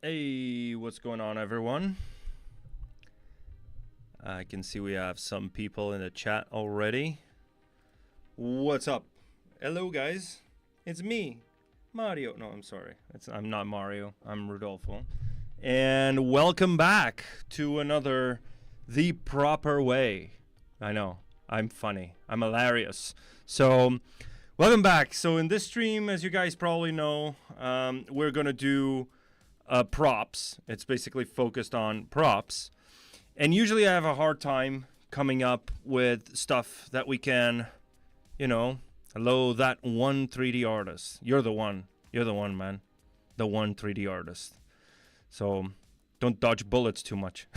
Hey, what's going on, everyone? I can see we have some people in the chat already. What's up? Hello, guys. It's me, Mario. No, I'm sorry. I'm not Mario. I'm Rodolfo. And welcome back to another The Proper Way. I know. I'm funny. I'm hilarious. So, welcome back. So, in this stream, as you guys probably know, we're going to do props. It's basically focused on props. And usually I have a hard time coming up with stuff that we can, you know, hello, that one 3D artist. You're the one. You're the one, man. The one 3D artist. So don't dodge bullets too much.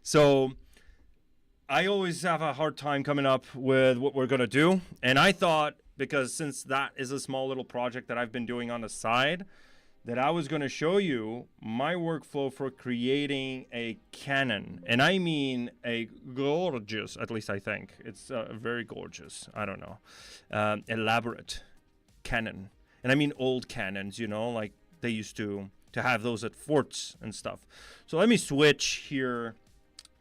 So I always have a hard time coming up with what we're going to do. And I thought, because since that is a small little project that I've been doing on the side, that I was going to show you my workflow for creating a cannon. And I mean a gorgeous, at least I think, it's very gorgeous, I don't know, elaborate cannon. And I mean old cannons, you know, like they used to have those at forts and stuff. So let me switch here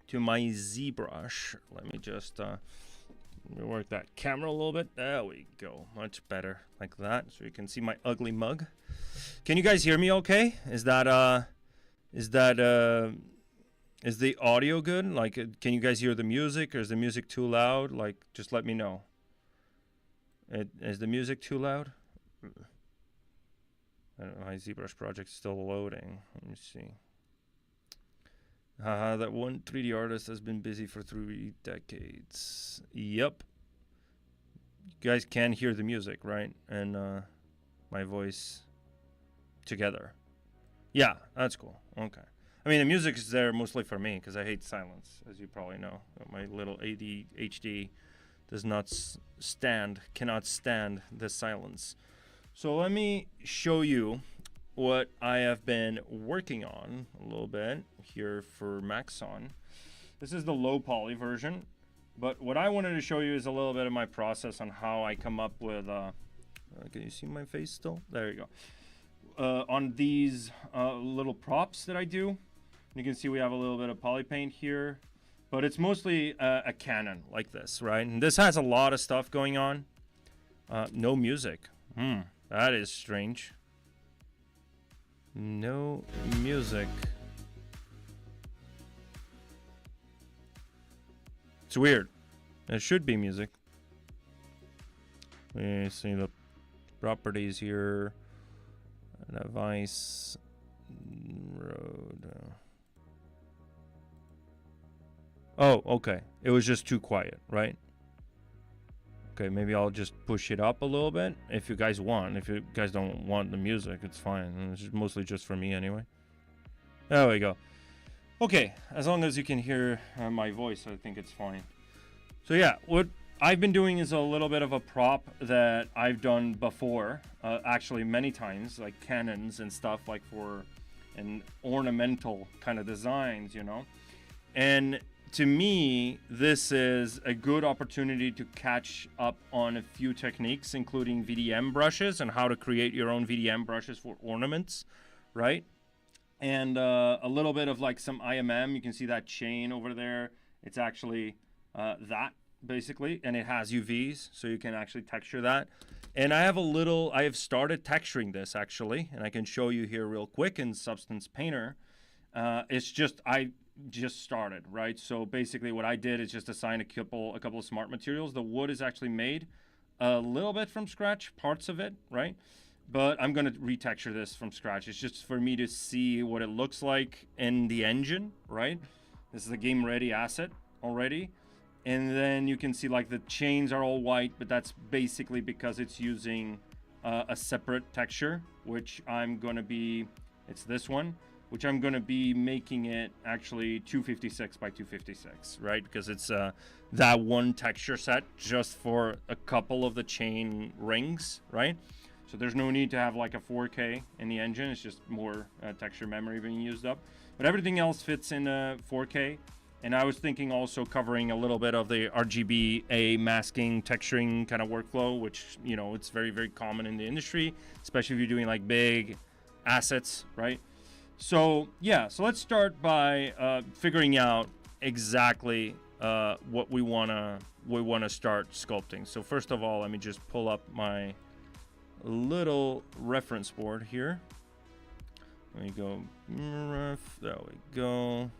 to my ZBrush. Let me just work that camera a little bit. There we go, much better, like that, so you can see my ugly mug. Can you guys hear me okay? Is the audio good? Like, can you guys hear the music, or is the music too loud? Like, just let me know. Is the music too loud? I don't know, my ZBrush project's still loading. Let me see. That one 3D artist has been busy for 3 decades. Yep. You guys can hear the music, right? And my voice together. Yeah, that's cool. Okay. I mean, the music is there mostly for me because I hate silence, as you probably know. My little ADHD does not cannot stand the silence. So let me show you what I have been working on a little bit here for Maxon. This is the low poly version, but what I wanted to show you is a little bit of my process on how I come up with can you see my face still? There you go. On these little props that I do. You can see we have a little bit of poly paint here, but it's mostly a cannon like this, right? And this has a lot of stuff going on. No music. That is strange. No music. It's weird. There should be music. Let me see the properties here. Device road. Oh, okay. It was just too quiet, right? Okay, maybe I'll just push it up a little bit if you guys want. If you guys don't want the music, it's fine. It's mostly just for me anyway. There we go. Okay, as long as you can hear my voice, I think it's fine. So yeah, what I've been doing is a little bit of a prop that I've done before, actually many times, like cannons and stuff, like for an ornamental kind of designs, you know. And to me, this is a good opportunity to catch up on a few techniques, including VDM brushes and how to create your own VDM brushes for ornaments, right? And a little bit of like some IMM. You can see that chain over there. It's actually that basically, and it has UVs, so you can actually texture that. And I have started texturing this actually, and I can show you here real quick in Substance Painter. It's just, I just started, right? So basically what I did is just assign a couple of smart materials. The wood is actually made a little bit from scratch, parts of it, right? But I'm going to retexture this from scratch. It's just for me to see what it looks like in the engine, right? This is a game ready asset already. And then you can see like the chains are all white, but that's basically because it's using a separate texture, which I'm going to be, it's this one, which I'm going to be making it actually 256 by 256, right? Because it's that one texture set just for a couple of the chain rings, right? So there's no need to have like a 4K in the engine. It's just more texture memory being used up. But everything else fits in 4K. And I was thinking also covering a little bit of the RGBA masking, texturing kind of workflow, which, you know, it's very, very common in the industry, especially if you're doing like big assets, right? So yeah, so let's start by figuring out exactly what we wanna start sculpting. So first of all, let me just pull up my little reference board here. There we go. There we go.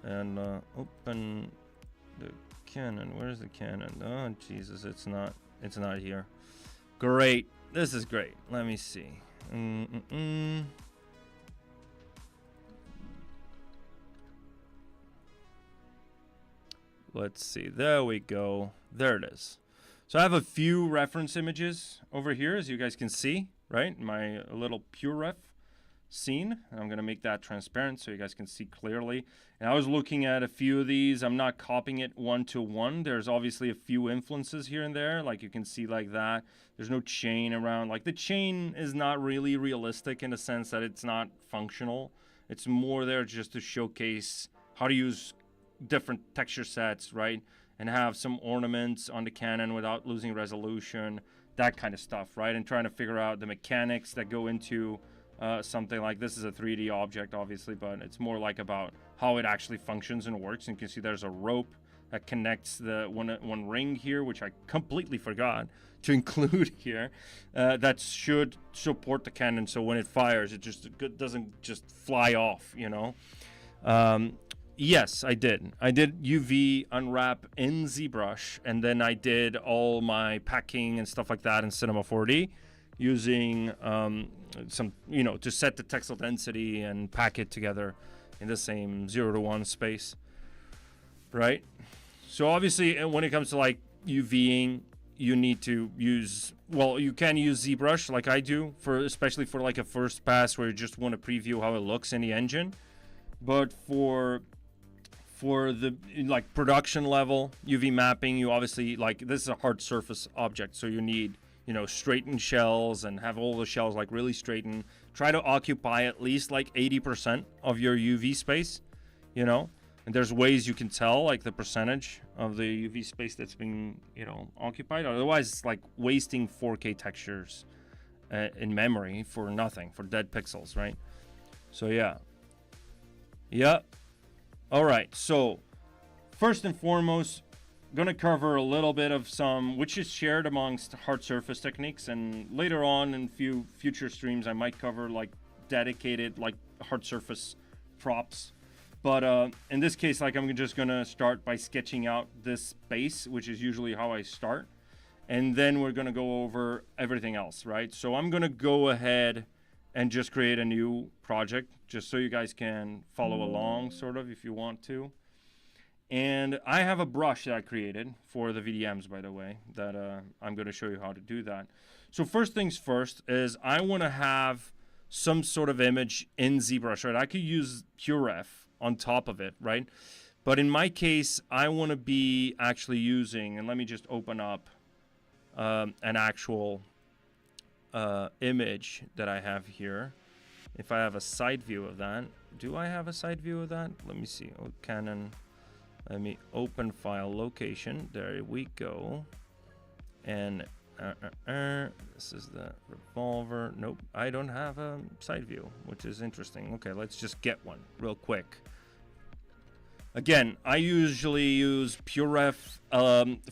And open the Canon. Where's the Canon? Oh Jesus, it's not here. Great. This is great. Let me see. Let's see. There we go. There it is. So I have a few reference images over here, as you guys can see, right? My little pure ref scene. And I'm going to make that transparent so you guys can see clearly. And I was looking at a few of these. I'm not copying it one-to-one. There's obviously a few influences here and there, like you can see like that. There's no chain around. Like the chain is not really realistic in the sense that it's not functional. It's more there just to showcase how to use different texture sets, right? And have some ornaments on the Canon without losing resolution, that kind of stuff, right? And trying to figure out the mechanics that go into something like this. Is a 3D object, obviously, but it's more like about how it actually functions and works. And you can see there's a rope that connects the one ring here, which I completely forgot to include here, that should support the Canon, so when it fires, it just doesn't just fly off, you know. Yes, I did. I did UV unwrap in ZBrush, and then I did all my packing and stuff like that in Cinema 4D using some, you know, to set the textile density and pack it together in the same 0-to-1 space, right? So obviously, when it comes to like UVing, you need to use, well, you can use ZBrush like I do, especially for like a first pass where you just want to preview how it looks in the engine. But for the like production level UV mapping, you obviously, like, this is a hard surface object, so you need, you know, straighten shells and have all the shells like really straighten. Try to occupy at least like 80% of your UV space, you know. And there's ways you can tell like the percentage of the UV space that's being, you know, occupied. Otherwise, it's like wasting 4K textures in memory for nothing, for dead pixels, right? So yeah. All right, so first and foremost, going to cover a little bit of some, which is shared amongst hard surface techniques, and later on in future streams, I might cover like dedicated like hard surface props. But in this case, like, I'm just going to start by sketching out this base, which is usually how I start. And then we're going to go over everything else, right? So I'm going to go ahead and just create a new project just so you guys can follow along, sort of, if you want to. And I have a brush that I created for the VDMs, by the way, that I'm going to show you how to do that. So first things first is I want to have some sort of image in ZBrush, right? I could use PureRef on top of it, right? But in my case, I want to be actually using, and let me just open up an actual image that I have here. If I have a side view of that, do I have a side view of that? Let me see. Oh, Canon. Let me open file location. There we go. And this is the revolver. Nope, I don't have a side view, which is interesting. Okay, let's just get one real quick. Again, I usually use PureRef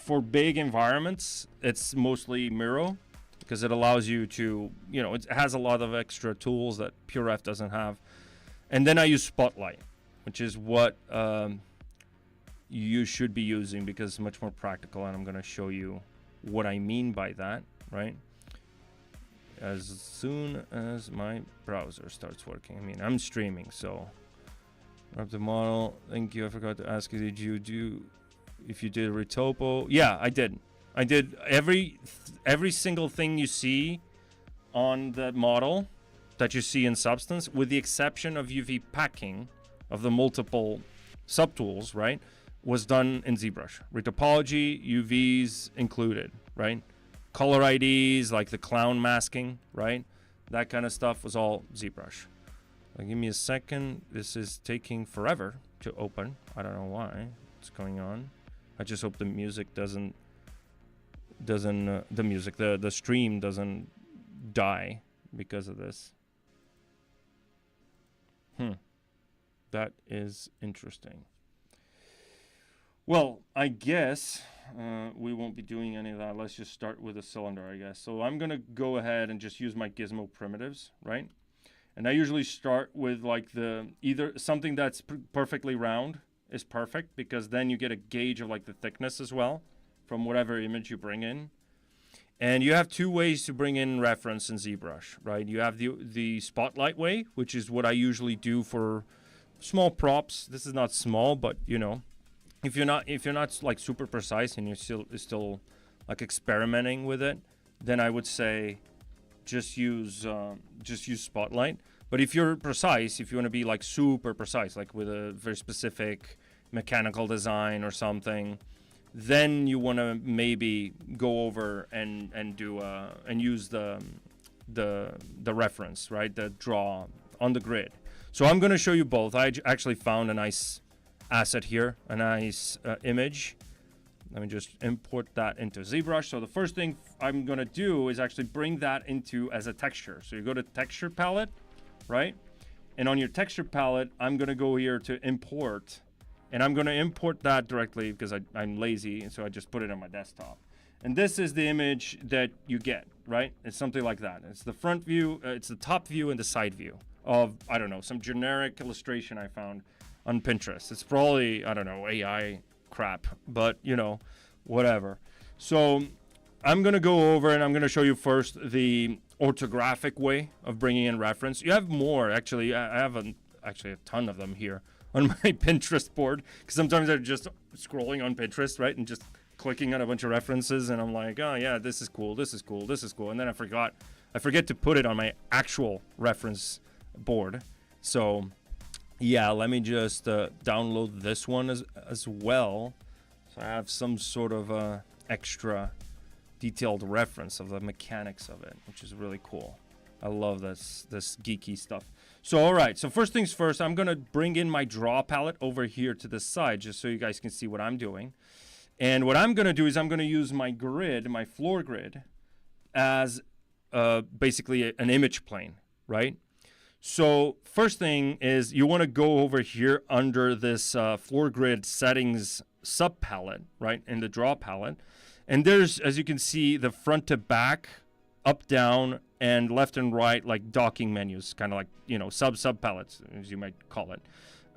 for big environments. It's mostly Miro, because it allows you to, you know, it has a lot of extra tools that PureRef doesn't have. And then I use Spotlight, which is what you should be using because it's much more practical, and I'm going to show you what I mean by that, right? As soon as my browser starts working. I mean, I'm streaming, so grab the model. Thank you. I forgot to ask you, did you do, if you did retopo? Yeah, I did. I did every single thing you see on the model that you see in Substance, with the exception of UV packing of the multiple subtools, right, was done in ZBrush. Retopology, UVs included, right? Color IDs, like the clown masking, right? That kind of stuff was all ZBrush. Give me a second. This is taking forever to open. I don't know why. What's going on? I just hope the music doesn't the stream doesn't die because of this. That is interesting. Well, I guess we won't be doing any of that. Let's just start with a cylinder, I guess. So I'm going to go ahead and just use my gizmo primitives, right? And I usually start with like either something that's perfectly round is perfect, because then you get a gauge of like the thickness as well from whatever image you bring in. And you have two ways to bring in reference in ZBrush, right? You have the spotlight way, which is what I usually do for small props. This is not small, but you know, if you're not like super precise and you're still like experimenting with it, then I would say just use spotlight. But if you're precise, if you want to be like super precise, like with a very specific mechanical design or something, then you want to maybe go over and use the reference, right? The draw on the grid. So I'm going to show you both. I actually found a nice asset here, a nice image. Let me just import that into ZBrush. So the first thing I'm going to do is actually bring that into as a texture. So you go to texture palette, right? And on your texture palette, I'm going to go here to import. And I'm going to import that directly because I'm lazy, and so I just put it on my desktop. And this is the image that you get, right? It's something like that. It's the front view, it's the top view and the side view of, I don't know, some generic illustration I found on Pinterest. It's probably, I don't know, AI crap, but, you know, whatever. So I'm going to go over and I'm going to show you first the orthographic way of bringing in reference. You have more, actually. I have actually a ton of them here on my Pinterest board, because sometimes I'm just scrolling on Pinterest, right, and just clicking on a bunch of references, and I'm like, oh yeah, this is cool, this is cool, this is cool, and then I forget to put it on my actual reference board. So yeah, let me just download this one as well, so I have some sort of extra detailed reference of the mechanics of it, which is really cool. I love this geeky stuff. So, all right. So first things first, I'm going to bring in my draw palette over here to the side, just so you guys can see what I'm doing. And what I'm going to do is I'm going to use my grid, my floor grid, as basically an image plane, right? So first thing is you want to go over here under this floor grid settings sub palette, right, in the draw palette. And there's, as you can see, the front to back, up, down, and left and right, like docking menus, kind of like, you know, sub palettes, as you might call it.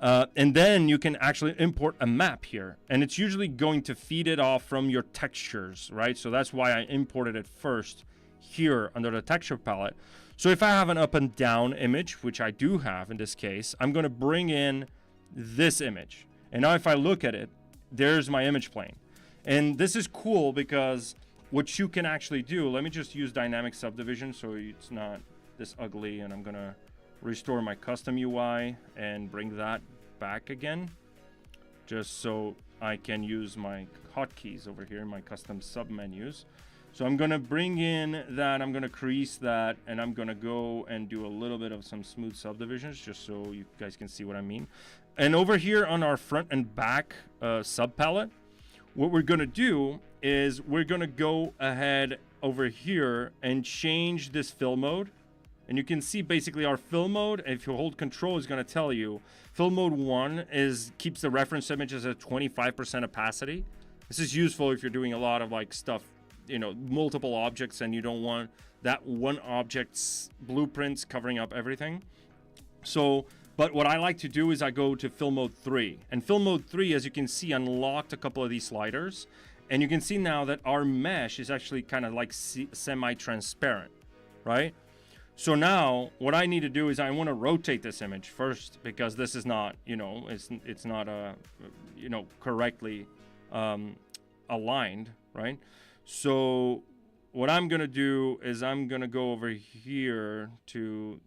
And then you can actually import a map here, and it's usually going to feed it off from your textures, right? So that's why I imported it first here under the texture palette. So if I have an up and down image, which I do have in this case, I'm going to bring in this image. And now if I look at it, there's my image plane. And this is cool because what you can actually do, let me just use dynamic subdivision so it's not this ugly, and I'm going to restore my custom UI and bring that back again, just so I can use my hotkeys over here in my custom submenus. So I'm going to bring in that, I'm going to crease that, and I'm going to go and do a little bit of some smooth subdivisions just so you guys can see what I mean. And over here on our front and back sub palette, what we're going to do is we're going to go ahead over here and change this fill mode. And you can see basically our fill mode, if you hold control, is going to tell you fill mode 1 keeps the reference images at 25% opacity. This is useful if you're doing a lot of like stuff, you know, multiple objects, and you don't want that one object's blueprints covering up everything. So, but what I like to do is I go to fill mode 3, and fill mode 3, as you can see, unlocked a couple of these sliders. And you can see now that our mesh is actually kind of like semi-transparent, right? So now what I need to do is I want to rotate this image first, because this is not, you know, it's not you know, correctly aligned, right? So what I'm going to do is I'm going to go over here to,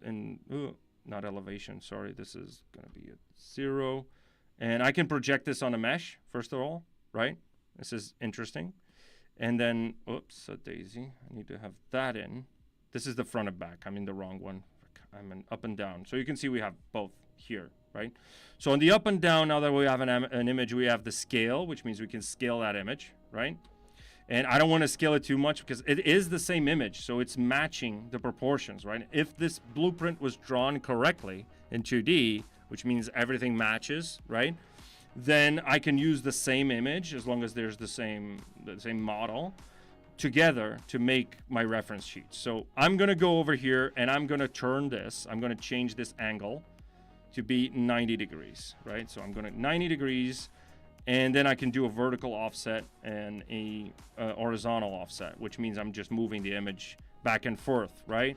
not elevation, sorry, this is going to be at 0. And I can project this on a mesh, first of all, right? This is interesting. And then, oops, a daisy. I need to have that in. This is the front and back. I'm in the wrong one. I'm in up and down. So you can see we have both here, right? So on the up and down, now that we have an image, we have the scale, which means we can scale that image, right? And I don't want to scale it too much because it is the same image. So it's matching the proportions, right? If this blueprint was drawn correctly, in 2D, which means everything matches, right? Then I can use the same image as long as there's the same model together to make my reference sheet. So I'm gonna go over here and I'm gonna turn this. I'm gonna change this angle to be 90 degrees, right? So I'm gonna 90 degrees, and then I can do a vertical offset and a horizontal offset, which means I'm just moving the image back and forth, right?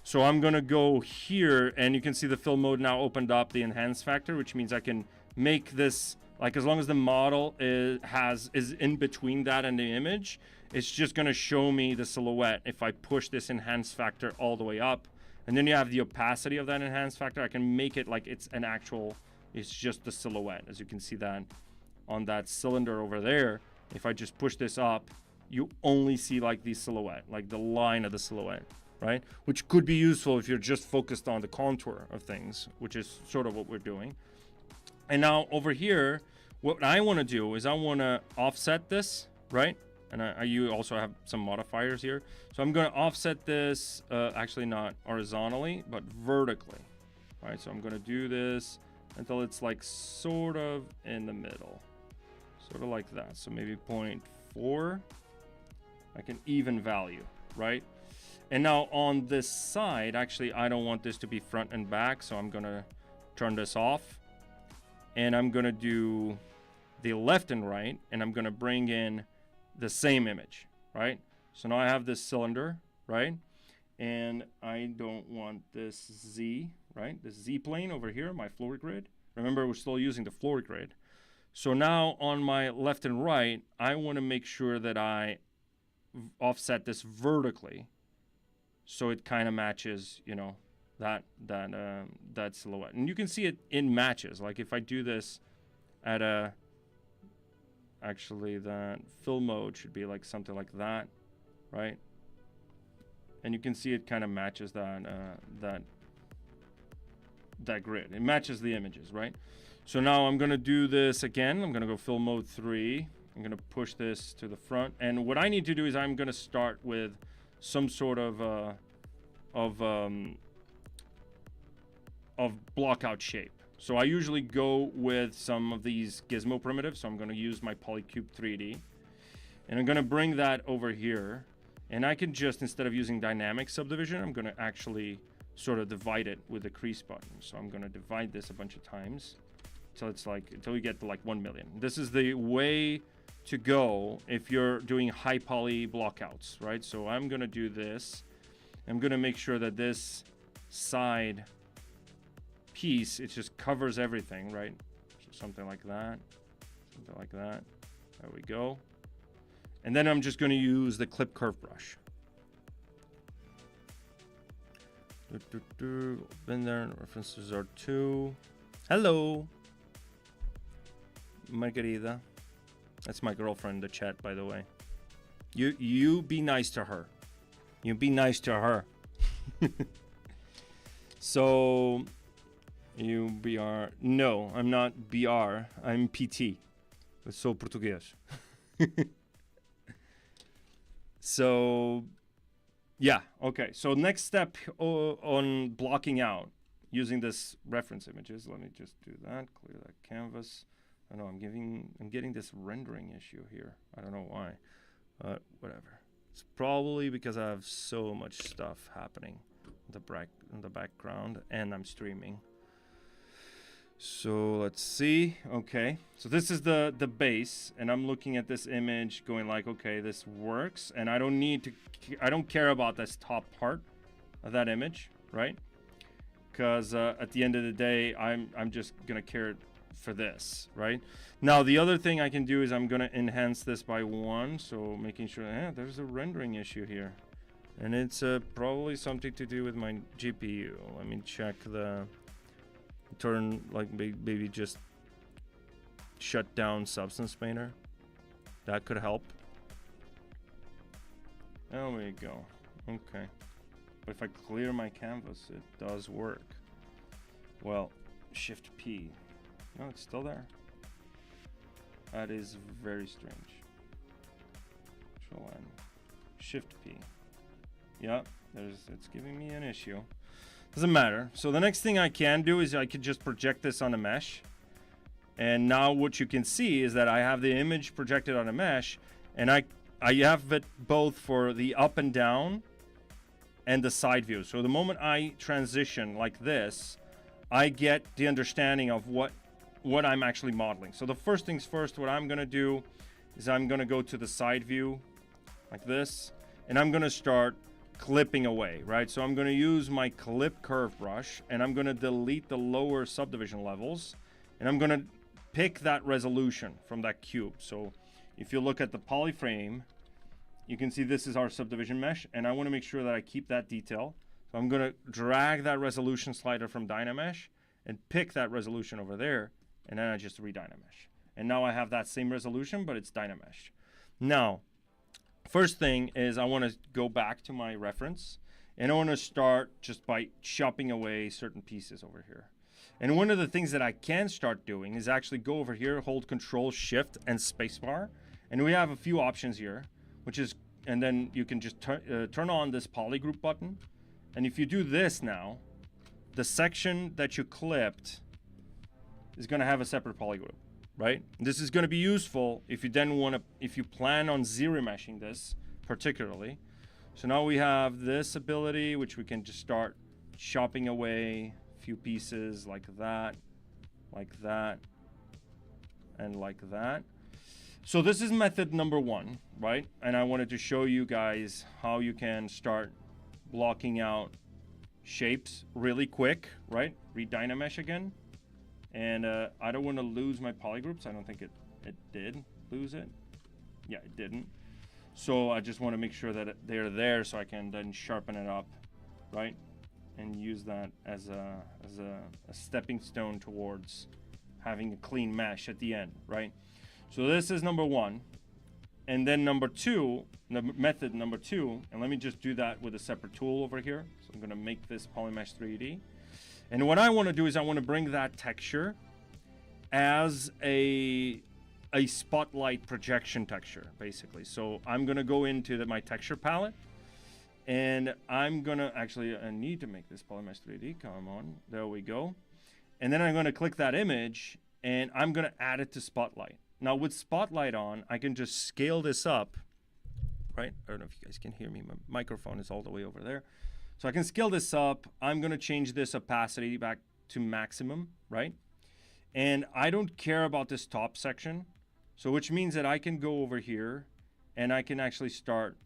So I'm gonna go here, and you can see the fill mode now opened up the enhance factor, which means I can make this, like, as long as the model is in between that and the image, it's just gonna show me the silhouette if I push this enhance factor all the way up. And then you have the opacity of that enhance factor. I can make it like it's just the silhouette, as you can see that on that cylinder over there. If I just push this up, you only see like the silhouette, like the line of the silhouette, right? Which could be useful if you're just focused on the contour of things, which is sort of what we're doing. And now over here, what I want to do is I want to offset this, right? And you also have some modifiers here. So I'm going to offset this, actually not horizontally, but vertically. All right, so I'm going to do this until it's like sort of in the middle. Sort of like that. So maybe 0.4. I can even value, right? And now on this side, actually, I don't want this to be front and back. So I'm going to turn this off. And I'm going to do the left and right. And I'm going to bring in the same image, right? So now I have this cylinder, right? And I don't want this Z, right? This Z plane over here, my floor grid. Remember, we're still using the floor grid. So now on my left and right, I want to make sure that I offset this vertically, so it kind of matches, you know, that silhouette. And you can see it in matches. Like if I do this at a, actually that fill mode should be like something like that, right? And you can see it kind of matches that grid. It matches the images, right? So now I'm gonna do this again. I'm gonna go fill mode 3. I'm gonna push this to the front. And what I need to do is I'm gonna start with some sort of block out shape. So I usually go with some of these gizmo primitives. So I'm gonna use my Polycube 3D. And I'm gonna bring that over here. And I can just, instead of using dynamic subdivision, I'm gonna actually sort of divide it with the crease button. So I'm gonna divide this a bunch of times until you get to like 1 million. This is the way to go if you're doing high poly blockouts, right? So I'm gonna do this. I'm gonna make sure that this side piece, it just covers everything, right? So something like that, something like that. There we go. And then I'm just gonna use the clip curve brush. Been there, references are 2. Hello, Margarita. That's my girlfriend in the chat, by the way. You be nice to her. You be nice to her. So, you BR. No, I'm not BR. I'm PT. Eu sou português. So, yeah, okay. So next step on blocking out using this reference images. Let me just do that. Clear that canvas. I know I'm getting this rendering issue here. I don't know why. Whatever. It's probably because I have so much stuff happening in the background, and I'm streaming. So let's see. Okay, so this is the base, and I'm looking at this image going like, okay, this works, and I don't care about this top part of that image, right? Because at the end of the day, I'm just gonna care for this, right? Now the other thing I can do is I'm gonna enhance this by 1, so making sure there's a rendering issue here, and it's probably something to do with my GPU. Let me check the turn, like maybe just shut down Substance Painter. That could help. There we go. Okay, but if I clear my canvas, it does work. Well, Shift P. No, it's still there. That is very strange. Control N. Shift P. Yeah, it's giving me an issue. Doesn't matter. So the next thing I can do is I could just project this on a mesh. And now what you can see is that I have the image projected on a mesh, and I have it both for the up and down and the side view. So the moment I transition like this, I get the understanding of what I'm actually modeling. So the first things first, what I'm gonna do is I'm gonna go to the side view like this, and I'm gonna start clipping away, right? So I'm gonna use my clip curve brush, and I'm gonna delete the lower subdivision levels, and I'm gonna pick that resolution from that cube. So if you look at the polyframe, you can see this is our subdivision mesh, and I want to make sure that I keep that detail. So I'm going to drag that resolution slider from Dynamesh and pick that resolution over there, and then I just reDynamesh. And now I have that same resolution, but it's Dynamesh. Now, first thing is I want to go back to my reference, and I want to start just by chopping away certain pieces over here. And one of the things that I can start doing is actually go over here, hold Control, Shift, and Spacebar. And we have a few options here, which is, and then you can just turn on this polygroup button. And if you do this now, the section that you clipped is going to have a separate polygroup, right? This is going to be useful if you then want to, if you plan on zero meshing this particularly. So now we have this ability, which we can just start chopping away few pieces like that, and like that. So this is method number one, right? And I wanted to show you guys how you can start blocking out shapes really quick, right? reDynamesh again. And I don't want to lose my polygroups. I don't think it did lose it. Yeah, it didn't. So I just want to make sure that they're there so I can then sharpen it up, right? And use that as a stepping stone towards having a clean mesh at the end, right? So this is number one. And then number two, method number two, and let me just do that with a separate tool over here. So I'm gonna make this Polymesh 3D. And what I wanna do is I wanna bring that texture as a spotlight projection texture, basically. So I'm gonna go into my texture palette, and I'm gonna actually, I need to make this Polymesh 3D, come on, there we go. And then I'm gonna click that image, and I'm gonna add it to Spotlight. Now with Spotlight on, I can just scale this up, right? I don't know if you guys can hear me, my microphone is all the way over there. So I can scale this up, I'm gonna change this opacity back to maximum, right? And I don't care about this top section, so which means that I can go over here, and I can actually start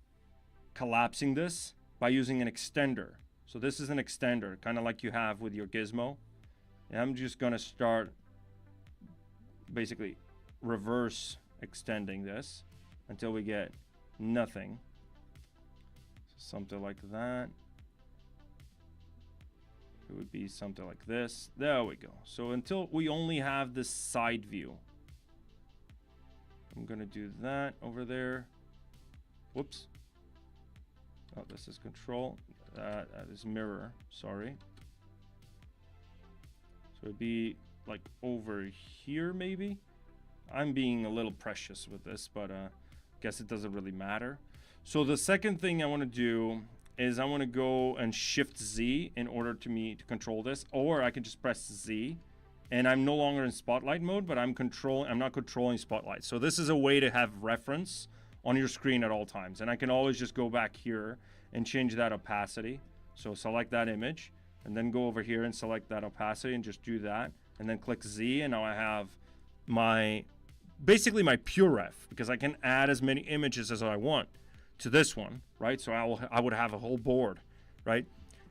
collapsing this by using an extender. So this is an extender, kind of like you have with your gizmo. And I'm just gonna start basically reverse extending this until we get nothing. So something like that. It would be something like this. There we go. So until we only have this side view. I'm gonna do that over there. Whoops. Oh, this is control. That is mirror. Sorry. So it'd be like over here, maybe. I'm being a little precious with this, but guess it doesn't really matter. So the second thing I want to do is I want to go and Shift Z in order to control this, or I can just press Z, and I'm no longer in Spotlight mode, but I'm not controlling Spotlight. So this is a way to have reference on your screen at all times, and I can always just go back here and change that opacity. So select that image, and then go over here and select that opacity and just do that, and then click Z, and now I have basically my pure ref, because I can add as many images as I want to this one, right? So I would have a whole board, right?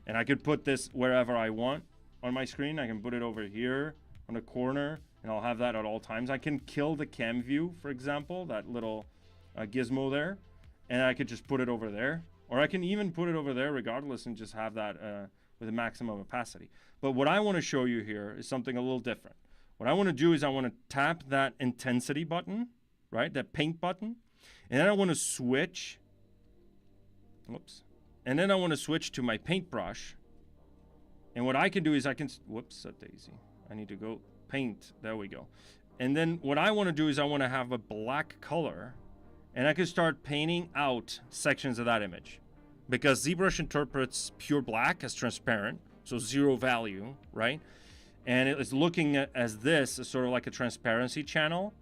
And I could put this wherever I want on my screen. I can put it over here on the corner, and I'll have that at all times. I can kill the cam view, for example, that little gizmo there, and I could just put it over there, or I can even put it over there regardless and just have that with a maximum opacity. But what I want to show you here is something a little different. What I want to do is I want to tap that intensity button, right? That paint button. And then I want to switch. Whoops. And then I want to switch to my paintbrush. And what I can do is I can, whoops, a daisy. I need to go paint. There we go. And then what I want to do is I want to have a black color. And I can start painting out sections of that image. Because ZBrush interprets pure black as transparent. so 0 value, right? And it is looking at as this as sort of like a transparency channel.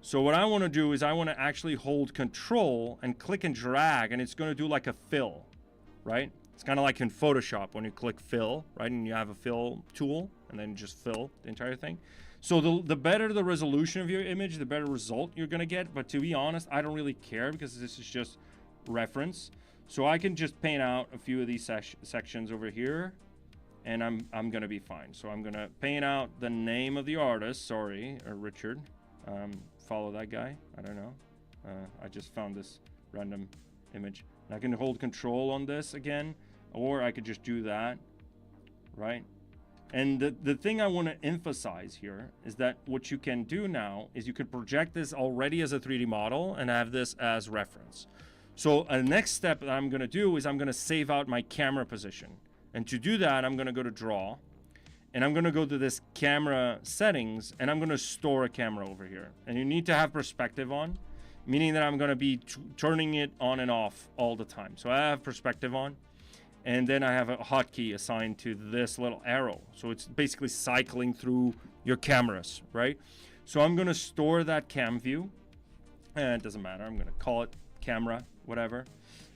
So what I want to do is I want to actually hold control and click and drag, and it's going to do like a fill, right? It's kind of like in Photoshop when you click fill, right? And you have a fill tool and then just fill the entire thing. So the better the resolution of your image, the better result you're going to get. But to be honest, I don't really care because this is just reference. So I can just paint out a few of these sections over here, and I'm going to be fine. So I'm going to paint out the name of the artist, sorry, or Richard. Follow that guy, I don't know. I just found this random image. And I can hold control on this again, or I could just do that, right? And the thing I want to emphasize here is that what you can do now is you could project this already as a 3D model and have this as reference. So the next step that I'm going to do is I'm going to save out my camera position. And to do that, I'm going to go to Draw. And I'm going to go to this camera settings, and I'm going to store a camera over here. And you need to have perspective on, meaning that I'm going to be turning it on and off all the time. So I have perspective on, and then I have a hotkey assigned to this little arrow. So it's basically cycling through your cameras, right? So I'm going to store that cam view, and it doesn't matter. I'm going to call it camera, whatever. And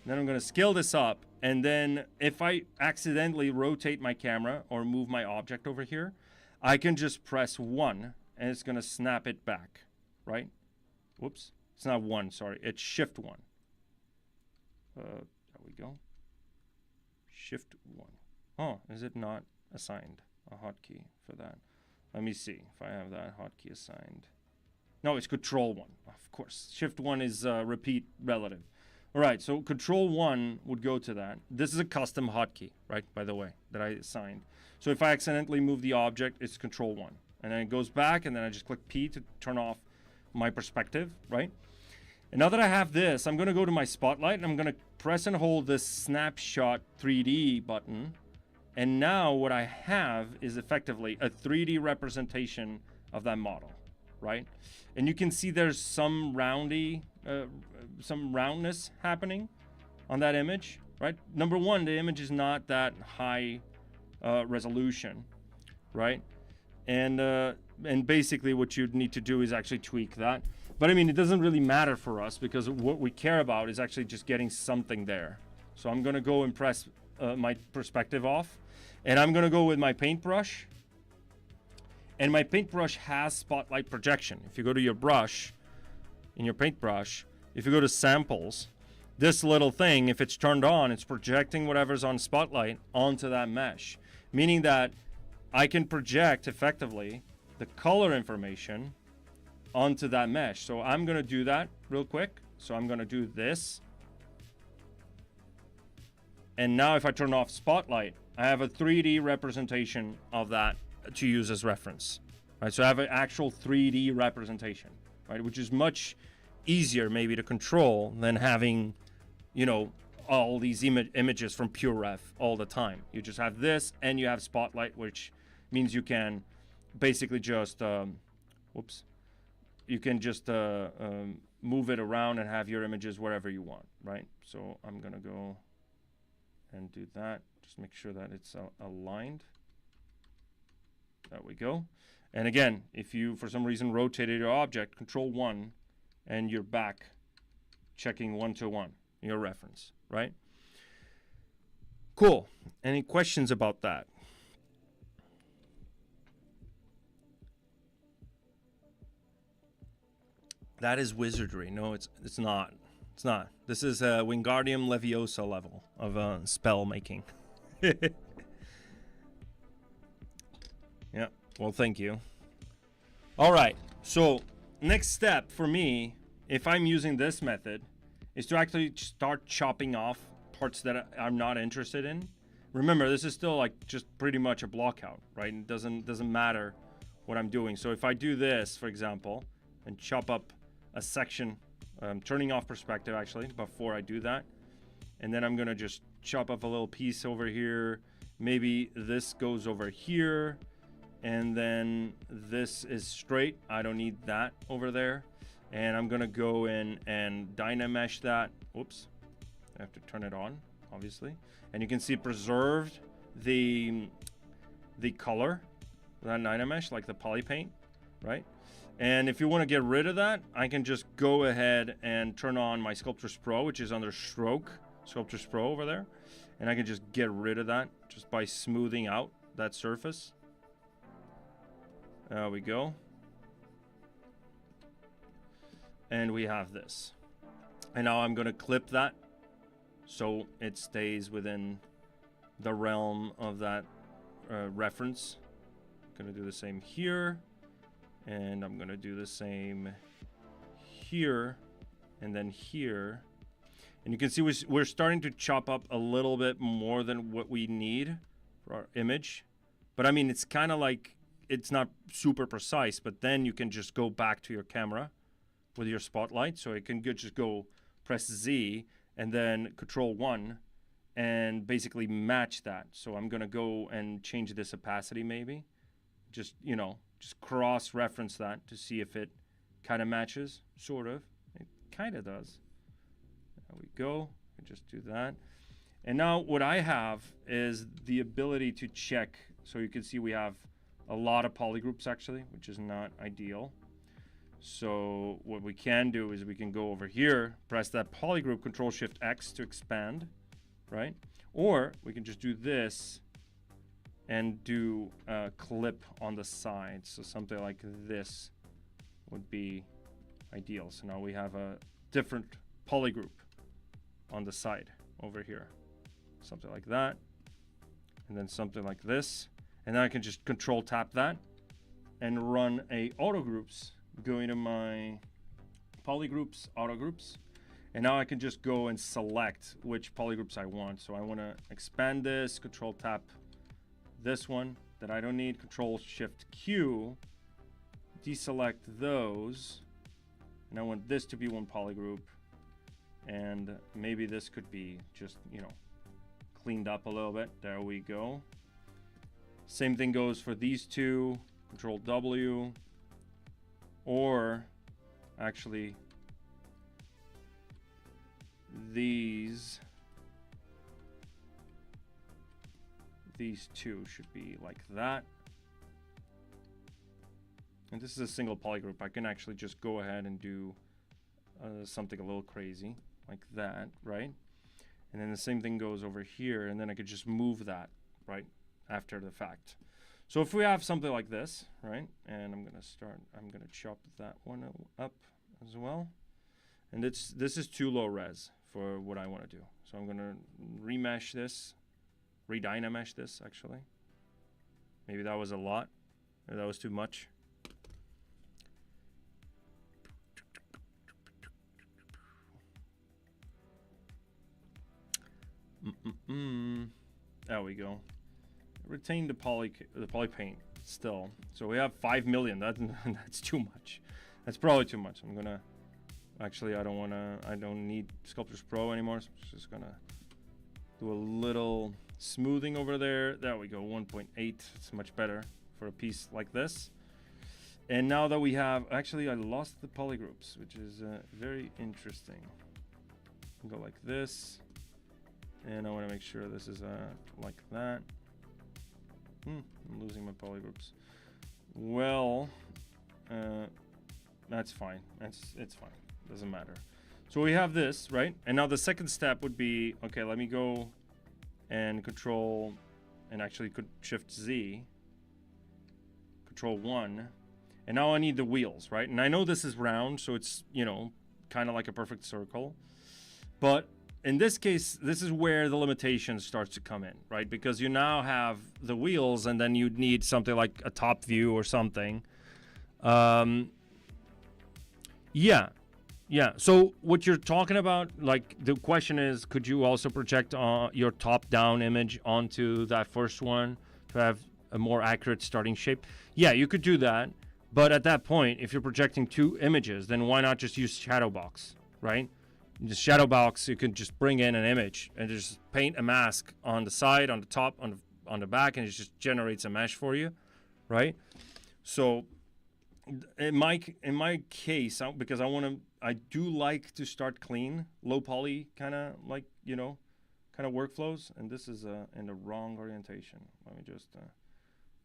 then I'm going to scale this up. And then if I accidentally rotate my camera or move my object over here, I can just press 1 and it's going to snap it back, right? Whoops. It's not 1, sorry. It's Shift 1. There we go. Shift 1. Oh, is it not assigned a hotkey for that? Let me see if I have that hotkey assigned. No, it's Control 1. Of course. Shift 1 is repeat relative. All right, so Control 1 would go to that. This is a custom hotkey, right, by the way, that I assigned. So if I accidentally move the object, it's Control 1. And then it goes back, and then I just click P to turn off my perspective, right? And now that I have this, I'm going to go to my spotlight, and I'm going to press and hold this Snapshot 3D button. And now what I have is effectively a 3D representation of that model, right? And you can see there's some roundness happening on that image, right? Number one, the image is not that high resolution, right? And basically what you'd need to do is actually tweak that. But I mean, it doesn't really matter for us because what we care about is actually just getting something there. So I'm going to go and press my perspective off, and I'm going to go with my paintbrush. And my paintbrush has spotlight projection. If you go to your brush, in your paintbrush, if you go to samples, this little thing, if it's turned on, it's projecting whatever's on spotlight onto that mesh. Meaning that I can project effectively the color information onto that mesh. So I'm going to do that real quick. So I'm going to do this. And now if I turn off spotlight, I have a 3D representation of that to use as reference, right? So I have an actual 3D representation, right? Which is much easier maybe to control than having, you know, all these images from PureRef all the time. You just have this and you have spotlight, which means you can basically just, you can just move it around and have your images wherever you want, right? So I'm gonna go and do that. Just make sure that it's aligned. There we go. And again, if you for some reason rotated your object, Control 1, and you're back checking 1-to-1 your reference, right? Cool. Any questions about that? That is wizardry. No, it's not. It's not. This is a Wingardium Leviosa level of spell making. Yeah. Well, thank you. All right. So next step for me, if I'm using this method, is to actually start chopping off parts that I'm not interested in. Remember, this is still like just pretty much a block out, right? It doesn't matter what I'm doing. So if I do this, for example, and chop up a section, turning off perspective actually before I do that, and then I'm gonna just chop up a little piece over here. Maybe this goes over here, and then this is straight. I don't need that over there. And I'm gonna go in and Dynamesh that. Oops, I have to turn it on, obviously. And you can see preserved the color, that Dynamesh, like the poly paint, right? And if you want to get rid of that, I can just go ahead and turn on my Sculptors Pro, which is under Stroke, Sculptors Pro over there. And I can just get rid of that just by smoothing out that surface. There we go. And we have this. And now I'm going to clip that so it stays within the realm of that reference. I'm going to do the same here. And I'm going to do the same here. And then here. And you can see we're starting to chop up a little bit more than what we need for our image. But I mean, it's kind of like, it's not super precise, but then you can just go back to your camera with your spotlight. So it can just go press Z and then Control 1 and basically match that. So I'm going to go and change this opacity maybe. Just, you know, just cross-reference that to see if it kind of matches, sort of. It kind of does. There we go. Just do that. And now what I have is the ability to check. So you can see we have a lot of polygroups actually, which is not ideal. So what we can do is we can go over here, press that polygroup, Control Shift X to expand, right? Or we can just do this and do a clip on the side. So something like this would be ideal. So now we have a different polygroup on the side over here. Something like that. And then something like this. And then I can just Control tap that and run a auto groups, going to my polygroups, auto groups. And now I can just go and select which polygroups I want. So I want to expand this, Control tap this one that I don't need, Control Shift Q, deselect those. And I want this to be one polygroup. And maybe this could be just, you know, cleaned up a little bit. There we go. Same thing goes for these two, Control W, or actually these two should be like that. And this is a single polygroup. I can actually just go ahead and do something a little crazy like that, right? And then the same thing goes over here, and then I could just move that, right, after the fact. So if we have something like this, right, and I'm gonna chop that one up as well. And this is too low res for what I want to do. So I'm gonna remesh this, redynamesh this actually. Maybe that was a lot, or that was too much. There we go. Retain the poly paint still. So we have 5 million. That's too much. That's probably too much. I'm gonna actually I don't need Sculptors Pro anymore. So I'm just gonna do a little smoothing over there. There we go. 1.8. It's much better for a piece like this. And now that we have, actually I lost the polygroups, which is very interesting. Go like this. And I want to make sure this is like that. I'm losing my polygroups. Well, that's fine. It's fine. Doesn't matter. So we have this, right? And now the second step would be, okay, let me go and Control, and actually could Shift Z, Control 1. And now I need the wheels, right? And I know this is round, so it's, you know, kind of like a perfect circle. But in this case, this is where the limitation starts to come in, right? Because you now have the wheels, and then you'd need something like a top view or something. Yeah. So what you're talking about, like the question is, could you also project your top-down image onto that first one to have a more accurate starting shape? Yeah, you could do that. But at that point, if you're projecting two images, then why not just use shadow box, right? The shadow box, you can just bring in an image and just paint a mask on the side, on the top, on the back, and it just generates a mesh for you, right? So in my case, because I do like to start clean, low poly, kind of like, you know, kind of workflows, and this is in the wrong orientation. Let me just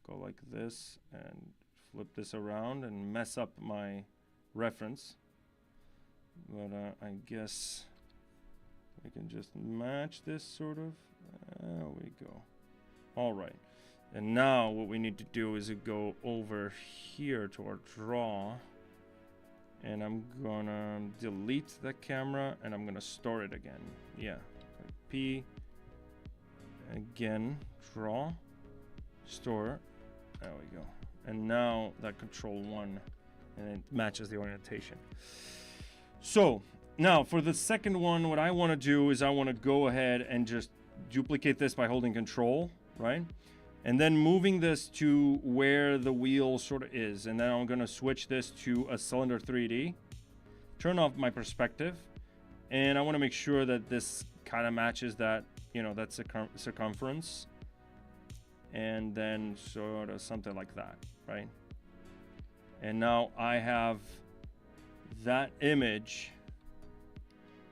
go like this and flip this around and mess up my reference. But I guess we can just match this sort of. There we go. All right. And now what we need to do is go over here to our draw. And I'm gonna delete the camera and I'm gonna store it again. Yeah. P. Again. Draw. Store. There we go. And now that control 1. And it matches the orientation. So now for the second one, what I want to do is I want to go ahead and just duplicate this by holding control, right? And then moving this to where the wheel sort of is. And then I'm going to switch this to a cylinder 3D, turn off my perspective. And I want to make sure that this kind of matches that, you know, that circumference. And then sort of something like that, right? And now I have that image,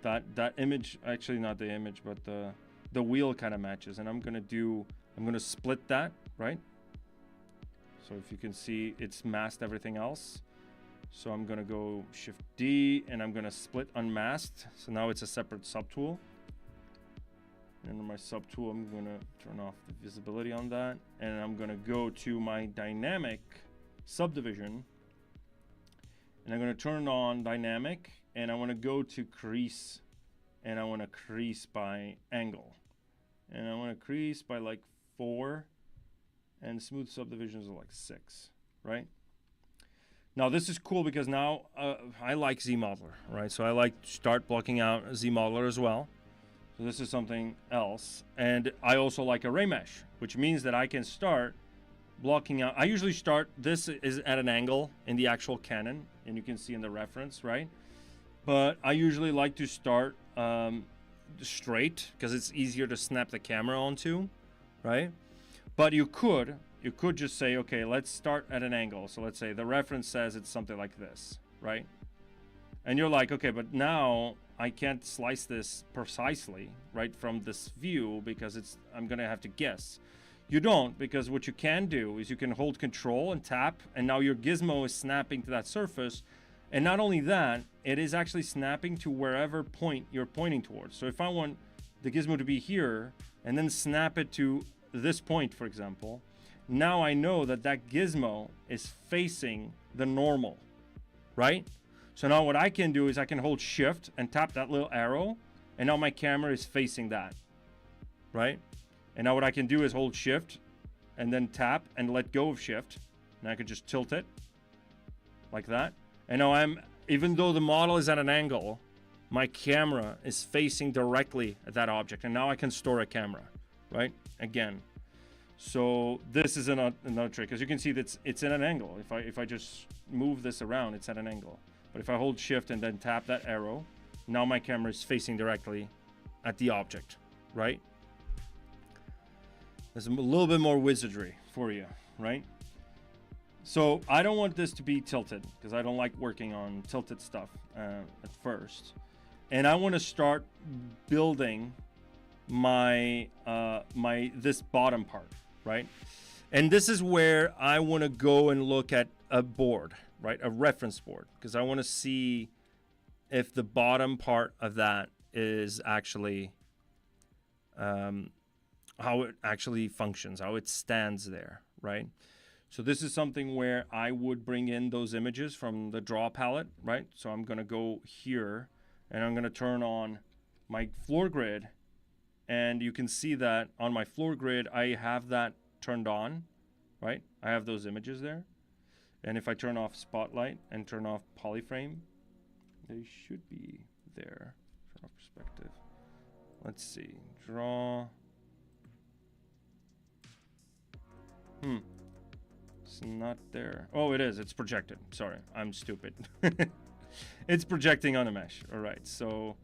that image, actually not the image, but the wheel kind of matches. And I'm gonna split that, right? So if you can see, it's masked everything else. So I'm gonna go Shift D and I'm gonna split unmasked. So now it's a separate subtool. And in my subtool, I'm gonna turn off the visibility on that. And I'm gonna go to my dynamic subdivision. And I'm going to turn on dynamic, and I want to go to crease, and I want to crease by angle. And I want to crease by like 4, and smooth subdivisions are like 6, right? Now this is cool because now I like ZModeler, right? So I like to start blocking out ZModeler as well. So this is something else. And I also like array mesh, which means that I can start blocking out. I usually start, this is at an angle in the actual Canon, and you can see in the reference, right? But I usually like to start straight because it's easier to snap the camera onto, right? But you could just say, okay, let's start at an angle. So let's say the reference says it's something like this, right? And you're like, okay, but now I can't slice this precisely, right, from this view because I'm gonna have to guess. You don't, because what you can do is you can hold control and tap, and now your gizmo is snapping to that surface. And not only that, it is actually snapping to wherever point you're pointing towards. So if I want the gizmo to be here and then snap it to this point, for example, now I know that that gizmo is facing the normal, right? So now what I can do is I can hold Shift and tap that little arrow, and now my camera is facing that, right? And now what I can do is hold Shift and then tap and let go of Shift. And I could just tilt it like that. And now even though the model is at an angle, my camera is facing directly at that object. And now I can store a camera, right? Again. So this is another trick. As you can see, it's at an angle. If I just move this around, it's at an angle. But if I hold Shift and then tap that arrow, now my camera is facing directly at the object, right? There's a little bit more wizardry for you, right? So I don't want this to be tilted because I don't like working on tilted stuff at first. And I want to start building my this bottom part, right? And this is where I want to go and look at a board, right? A reference board, because I want to see if the bottom part of that is actually how it actually functions, how it stands there, right? So this is something where I would bring in those images from the draw palette, right? So I'm gonna go here and I'm gonna turn on my floor grid, and you can see that on my floor grid, I have that turned on, right? I have those images there. And if I turn off spotlight and turn off polyframe, they should be there. Turn off perspective. Let's see, draw. It's not there. Oh, it is. It's projected. Sorry, I'm stupid. It's projecting on a mesh. All right, so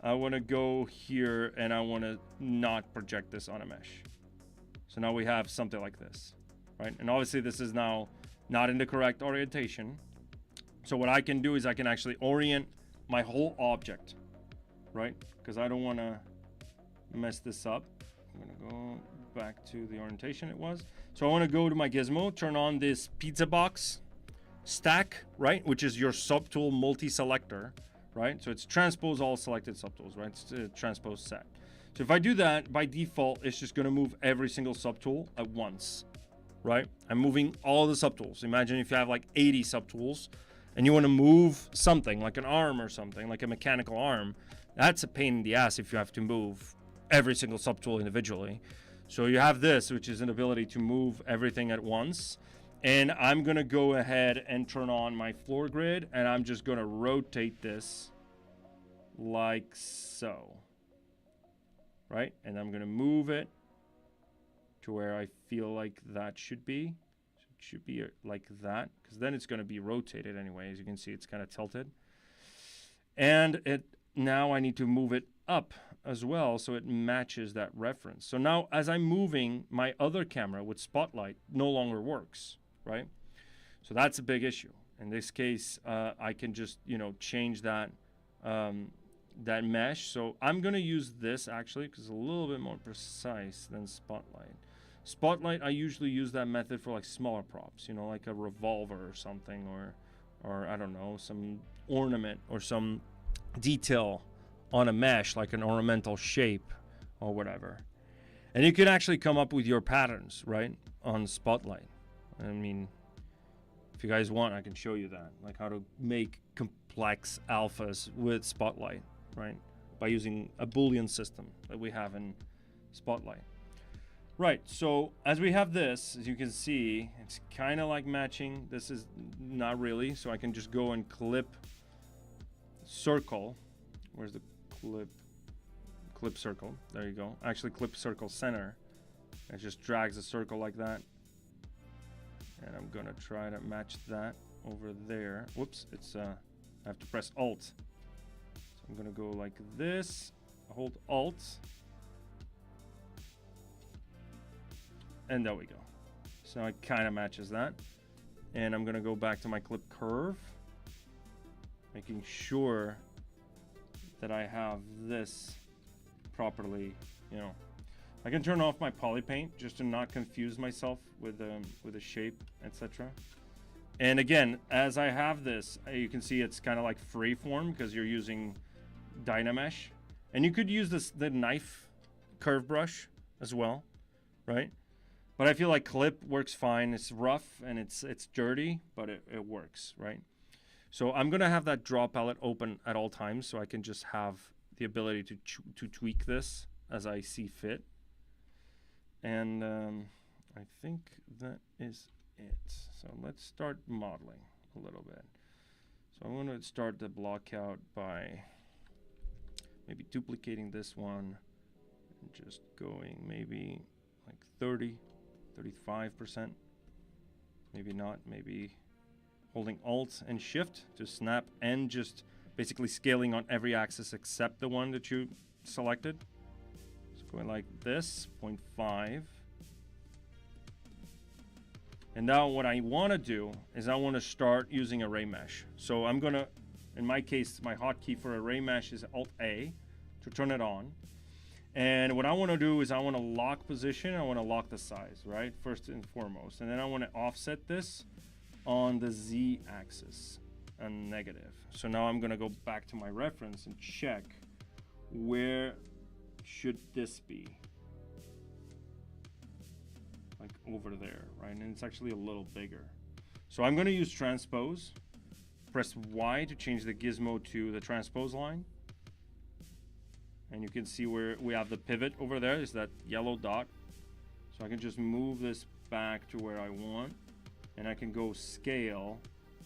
I want to go here and I want to not project this on a mesh. So now we have something like this, right? And obviously this is now not in the correct orientation. So what I can do is I can actually orient my whole object, right? Because I don't want to, mess this up. I'm gonna go back to the orientation it was. So I want to go to my gizmo, turn on this pizza box stack, right? Which is your subtool multi-selector, right? So it's transpose all selected subtools, right? It's a transpose set. So if I do that, by default, it's just going to move every single subtool at once, right? I'm moving all the subtools. Imagine if you have like 80 subtools and you want to move something like an arm or something, like a mechanical arm. That's a pain in the ass if you have to move every single subtool individually. So you have this, which is an ability to move everything at once. And I'm going to go ahead and turn on my floor grid, and I'm just going to rotate this like so. Right? And I'm going to move it to where I feel like that should be. So it should be like that, because then it's going to be rotated anyway. As you can see, it's kind of tilted. And now I need to move it up as well so it matches that reference. So now as I'm moving, my other camera with spotlight no longer works, right? So that's a big issue. In this case, I can just, change that that mesh. So I'm going to use this actually because it's a little bit more precise than spotlight. Spotlight, I usually use that method for like smaller props, like a revolver or something, or I don't know, some ornament or some detail on a mesh, like an ornamental shape or whatever. And you can actually come up with your patterns, right, on Spotlight. I mean, if you guys want, I can show you that, like how to make complex alphas with Spotlight, right, by using a Boolean system that we have in Spotlight. Right, so as we have this, as you can see, it's kind of like matching. This is not really, so I can just go and clip circle. Where's the clip circle? There you go. Actually, clip circle center. It just drags a circle like that. And I'm gonna try to match that over there. Whoops, it's I have to press Alt. So I'm gonna go like this, hold Alt. And there we go. So it kind of matches that. And I'm gonna go back to my clip curve, making sure that I have this properly, I can turn off my poly paint just to not confuse myself with a shape, etc. And again, as I have this, you can see it's kind of like freeform because you're using Dynamesh. And you could use the knife curve brush as well, right? But I feel like clip works fine. It's rough and it's dirty, but it works, right? So I'm gonna have that draw palette open at all times so I can just have the ability to tweak this as I see fit. And I think that is it. So let's start modeling a little bit. So I'm gonna start the block out by maybe duplicating this one and just going maybe like 35%. Maybe not, maybe holding Alt and Shift to snap and just basically scaling on every axis except the one that you selected. So going like this, 0.5. And now what I want to do is I want to start using array mesh. So I'm going to, in my case, my hotkey for array mesh is Alt-A to turn it on. And what I want to do is I want to lock position. I want to lock the size, right? First and foremost. And then I want to offset this on the Z axis and negative. So now I'm going to go back to my reference and check where should this be? Like over there, right? And it's actually a little bigger. So I'm going to use transpose. Press Y to change the gizmo to the transpose line. And you can see where we have the pivot over there is that yellow dot. So I can just move this back to where I want. And I can go scale,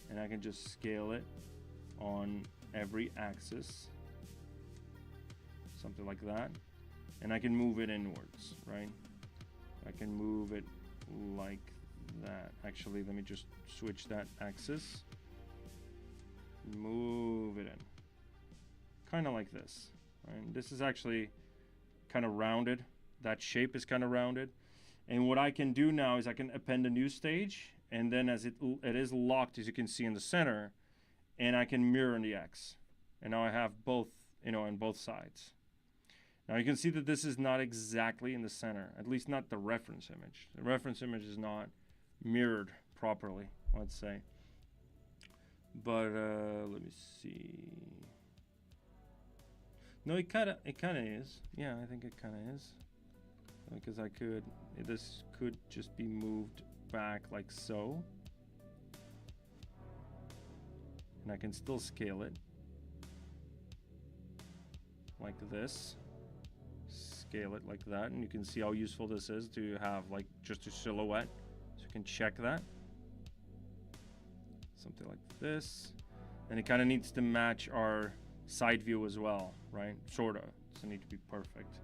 and I can just scale it on every axis. Something like that. And I can move it inwards, right? I can move it like that. Actually, let me just switch that axis. Move it in. Kind of like this. Right? This is actually kind of rounded. That shape is kind of rounded. And what I can do now is I can append a new stage. And then as it is locked, as you can see in the center, and I can mirror in the X. And now I have both, on both sides. Now you can see that this is not exactly in the center, at least not the reference image. The reference image is not mirrored properly, let's say. But let me see. No, it kind of is. Yeah, I think it kind of is. Because this could just be moved back like so. And I can still scale it. Like this. Scale it like that. And you can see how useful this is to have like just a silhouette. So you can check that. Something like this. And it kind of needs to match our side view as well, right? Sorta. Doesn't need to be perfect.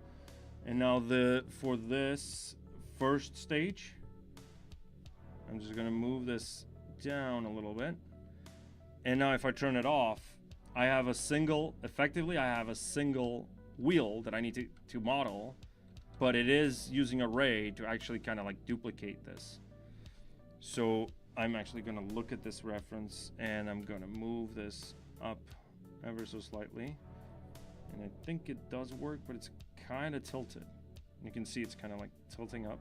And now for this first stage, I'm just gonna move this down a little bit. And now if I turn it off, I have a single wheel that I need to model, but it is using array to actually kind of like duplicate this. So I'm actually gonna look at this reference and I'm gonna move this up ever so slightly. And I think it does work, but it's kind of tilted. You can see it's kind of like tilting up.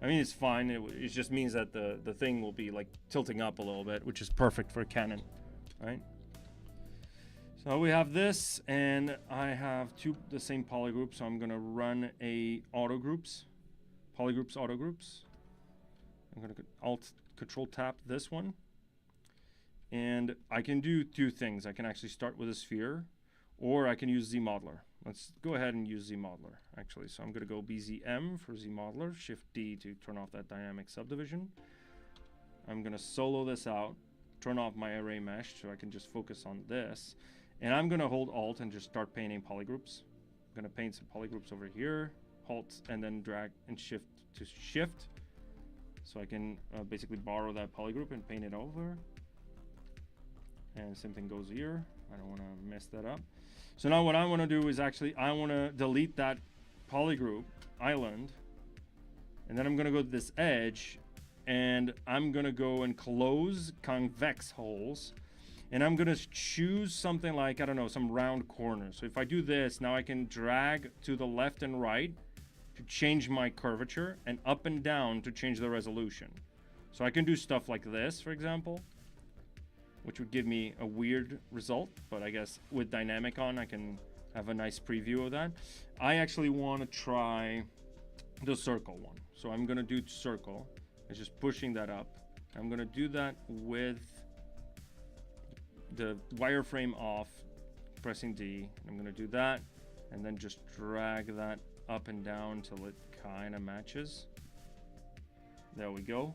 I mean, it's fine. It just means that the thing will be like tilting up a little bit, which is perfect for Canon, right? So we have this, and I have the same polygroup, so I'm gonna run a auto groups, polygroups auto groups. I'm gonna Alt Control tap this one, and I can do two things. I can actually start with a sphere, or I can use ZModeler. Let's go ahead and use ZModeler, actually. So I'm gonna go BZM for ZModeler, Shift D to turn off that dynamic subdivision. I'm gonna solo this out, turn off my array mesh so I can just focus on this. And I'm gonna hold Alt and just start painting polygroups. I'm gonna paint some polygroups over here, Alt, and then drag and shift to shift. So I can basically borrow that polygroup and paint it over. And same thing goes here. I don't wanna mess that up. So now what I wanna do is actually, I wanna delete that polygroup island. And then I'm gonna go to this edge and I'm gonna go and close convex holes. And I'm gonna choose something like, I don't know, some round corner. So if I do this, now I can drag to the left and right to change my curvature, and up and down to change the resolution. So I can do stuff like this, for example, which would give me a weird result, but I guess with dynamic on, I can have a nice preview of that. I actually wanna try the circle one. So I'm gonna do circle. It's just pushing that up. I'm gonna do that with the wireframe off, pressing D. I'm gonna do that and then just drag that up and down till it kind of matches. There we go.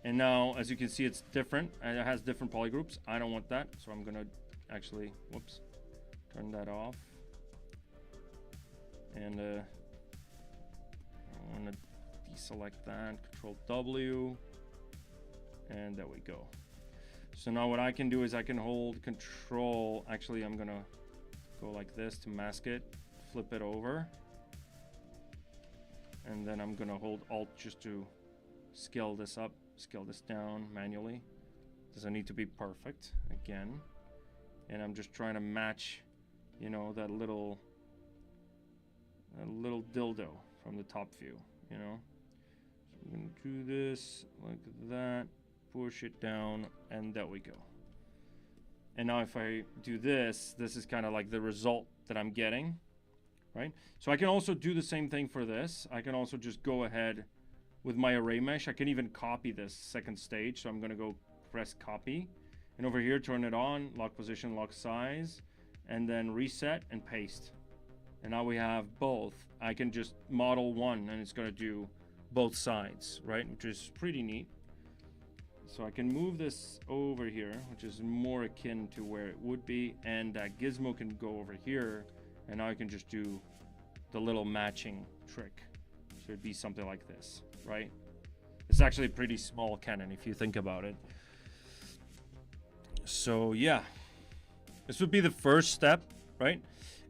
And now, as you can see, it's different and it has different polygroups. I don't want that, so I'm gonna actually, whoops, turn that off. And I wanna deselect that, Control W, and there we go. So now what I can do is I can hold Control. Actually, I'm gonna go like this to mask it, flip it over. And then I'm gonna hold Alt just to scale this up, scale this down manually. Doesn't need to be perfect, again. And I'm just trying to match, you know, that little dildo from the top view, you know. So I'm gonna do this like that. Push it down, and there we go. And now if I do this, this is kind of like the result that I'm getting, right? So I can also do the same thing for this. I can also just go ahead with my array mesh. I can even copy this second stage. So I'm gonna go press copy, and over here, turn it on, lock position, lock size, and then reset and paste. And now we have both. I can just model one, and it's gonna do both sides, right? Which is pretty neat. So I can move this over here, which is more akin to where it would be, and that gizmo can go over here, and now I can just do the little matching trick. So it'd be something like this, right? It's actually a pretty small Canon if you think about it. So yeah, this would be the first step, right?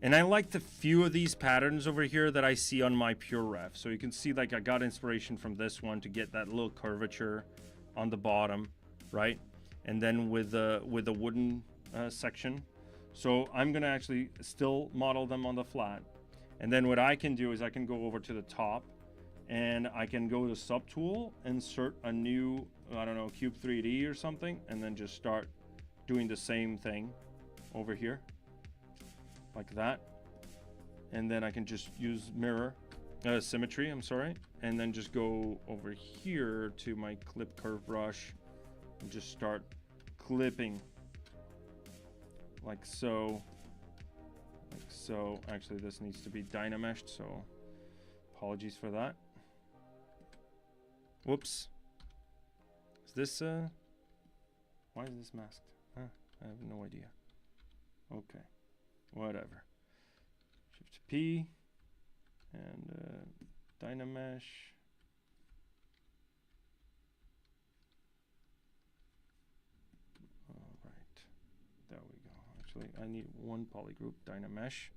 And I like the few of these patterns over here that I see on my pure ref. So you can see like I got inspiration from this one to get that little curvature on the bottom, right? And then with the wooden section. So I'm gonna actually still model them on the flat, And then what I can do is I can go over to the top and I can go to subtool, insert a new, I don't know, cube 3D or something, and then just start doing the same thing over here like that. And then I can just use mirror, symmetry, I'm sorry, and then just go over here to my clip curve brush and just start clipping like so. Like so. Actually, this needs to be dynameshed, so apologies for that. Whoops. Is this why is this masked? Huh, I have no idea. Okay, whatever. Shift P and dynamesh. All right, there we go. Actually, I need one polygroup dynamesh,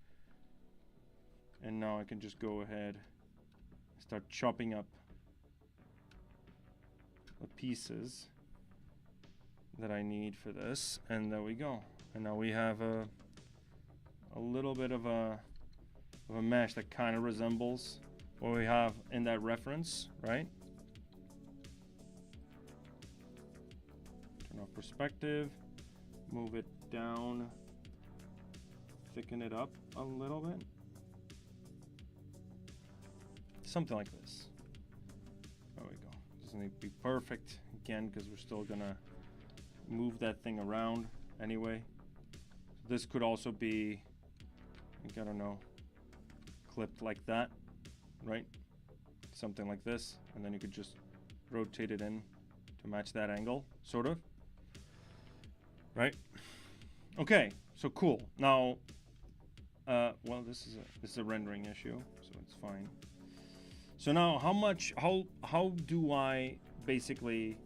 and now I can just go ahead and start chopping up the pieces that I need for this, and there we go. And now we have a little bit of a mesh that kind of resembles what we have in that reference, right? Turn off perspective, move it down, thicken it up a little bit. Something like this. There we go. Doesn't need to be perfect again because we're still gonna move that thing around anyway. This could also be, like, I don't know, clipped like that, right? Something like this, and then you could just rotate it in to match that angle, sort of, right? Okay, so cool. Now, well, this is a rendering issue, so it's fine. So now, how do I basically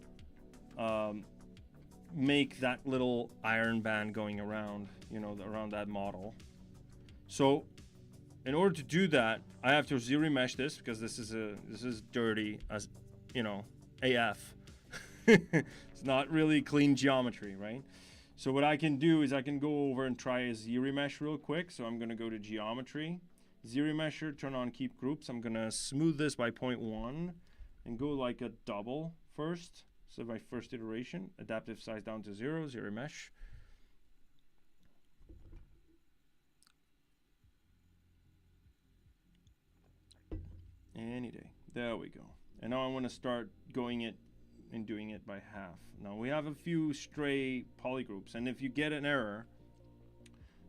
make that little iron band going around, you know, around that model? So in order to do that, I have to ZRemesh this because this is dirty as, you know, AF. It's not really clean geometry, right? So what I can do is I can go over and try a ZRemesh real quick. So I'm going to go to geometry, ZRemesher, turn on keep groups. I'm going to smooth this by 0.1 and go like a double first. So my first iteration, adaptive size down to 0, ZRemesh. Any day. There we go. And now I want to start going it and doing it by half. Now we have a few stray polygroups, and if you get an error,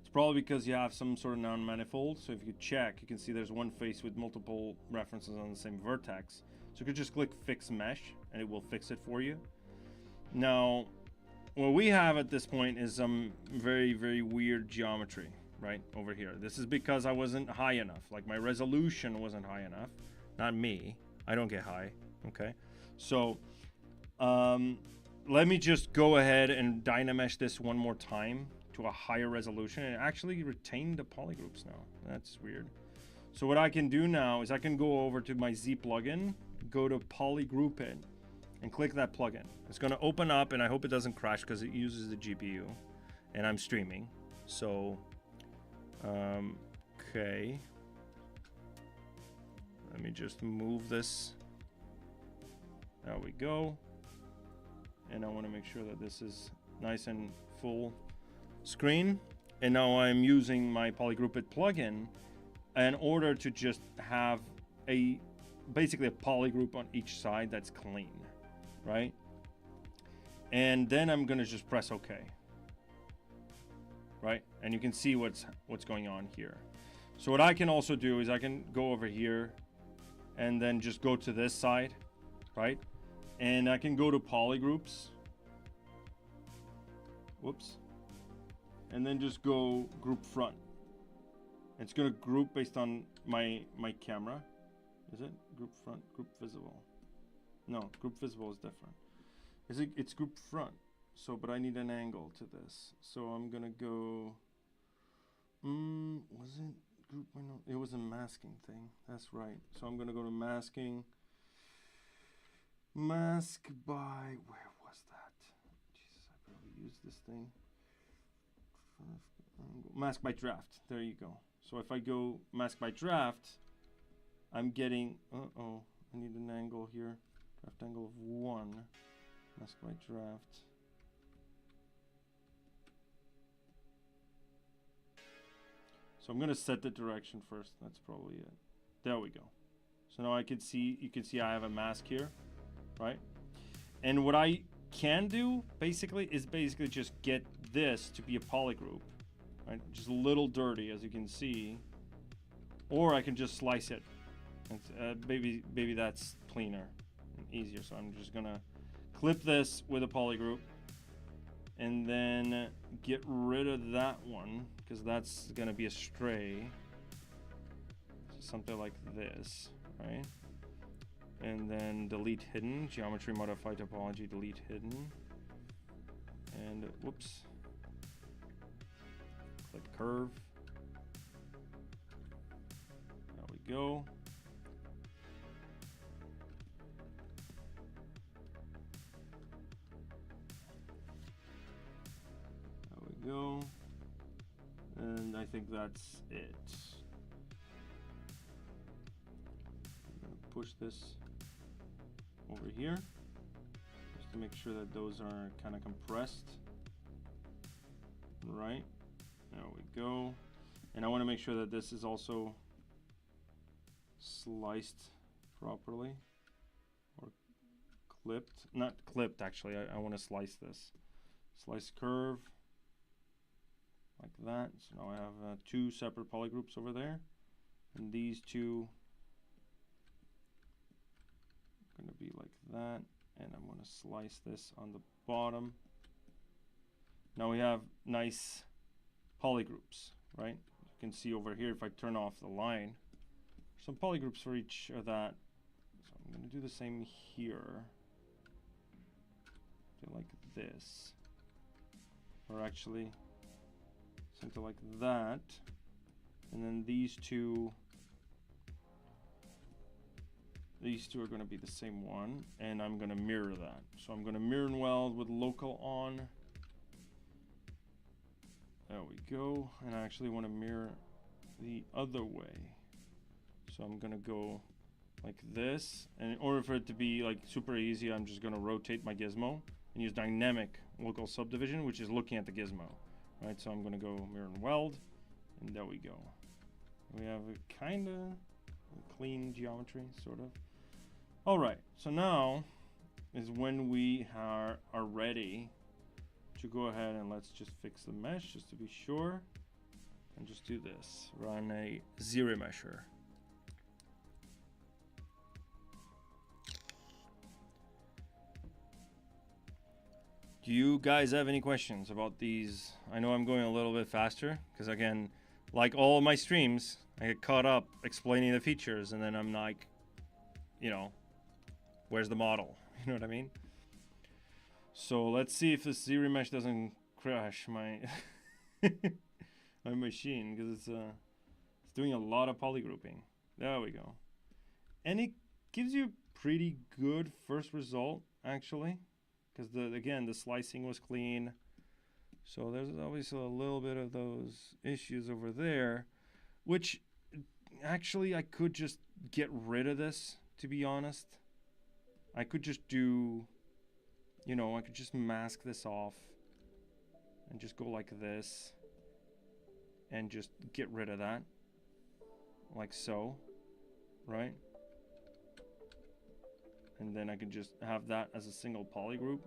it's probably because you have some sort of non-manifold. So if you check, you can see there's one face with multiple references on the same vertex. So you could just click fix mesh and it will fix it for you. Now, what we have at this point is some very, very weird geometry right over here. This is because I wasn't high enough. Like my resolution wasn't high enough. Not me. I don't get high. Okay. So let me just go ahead and dynamesh this one more time to a higher resolution and actually retain the polygroups now. That's weird. So what I can do now is I can go over to my Z plugin, go to polygroup it, and click that plugin. It's going to open up, and I hope it doesn't crash because it uses the GPU, and I'm streaming. So, okay. Let me just move this. There we go. And I want to make sure that this is nice and full screen. And now I'm using my polygroup it plugin in order to just have basically a polygroup on each side that's clean, right? And then I'm gonna just press OK, right? And you can see what's going on here. So what I can also do is I can go over here and then just go to this side, right? And I can go to polygroups. Whoops. And then just go group front. It's gonna group based on my camera. Is it group front, group visible? No, group visible is different. It's group front. So, but I need an angle to this. So I'm gonna go. Was it group? No, it was a masking thing. That's right. So I'm gonna go to masking. Mask by, where was that? Jesus, I probably used this thing. Mask by draft. There you go. So if I go mask by draft, I'm getting, I need an angle here. Draft angle of 1. Mask by draft. So I'm gonna set the direction first. That's probably it. There we go. So now I can see, you can see I have a mask here, right? And what I can do basically is just get this to be a polygroup, right? Just a little dirty, as you can see, or I can just slice it. Maybe that's cleaner and easier. So I'm just gonna clip this with a polygroup and then get rid of that one because that's gonna be a stray. So something like this, right? And then delete hidden, geometry modify topology, delete hidden. And whoops. Click curve. There we go. There we go. And I think that's it. I'm gonna push this over here just to make sure that those are kind of compressed. Right, there we go. And I want to make sure that this is also sliced properly or clipped. Not clipped, actually. I want to slice this. Slice curve like that. So now I have 2 separate polygroups over there, and these 2 are going to be like that, and I'm going to slice this on the bottom. Now we have nice polygroups, right? You can see over here, if I turn off the line, some polygroups for each of that. So I'm going to do the same here. Do like this. Or actually, something like that. And then these two are going to be the same one. And I'm going to mirror that. So I'm going to mirror and weld with local on. There we go. And I actually want to mirror the other way. So I'm gonna go like this, and in order for it to be like super easy, I'm just gonna rotate my gizmo and use dynamic local subdivision, which is looking at the gizmo, right? So I'm gonna go mirror and weld, and there we go. We have a kind of clean geometry, sort of. All right, so now is when we are ready to go ahead and let's just fix the mesh just to be sure, and just do this. Run a ZRemesher. Do you guys have any questions about these? I know I'm going a little bit faster because, again, like all my streams, I get caught up explaining the features and then I'm like, you know, where's the model? You know what I mean? So let's see if this ZRemesh doesn't crash my my machine, because it's doing a lot of polygrouping. There we go. And it gives you a pretty good first result, actually. Because again, the slicing was clean. So there's obviously a little bit of those issues over there, which actually I could just get rid of this, to be honest. I could just do, you know, I could just mask this off and just go like this and just get rid of that, like so, right? And then I can just have that as a single polygroup.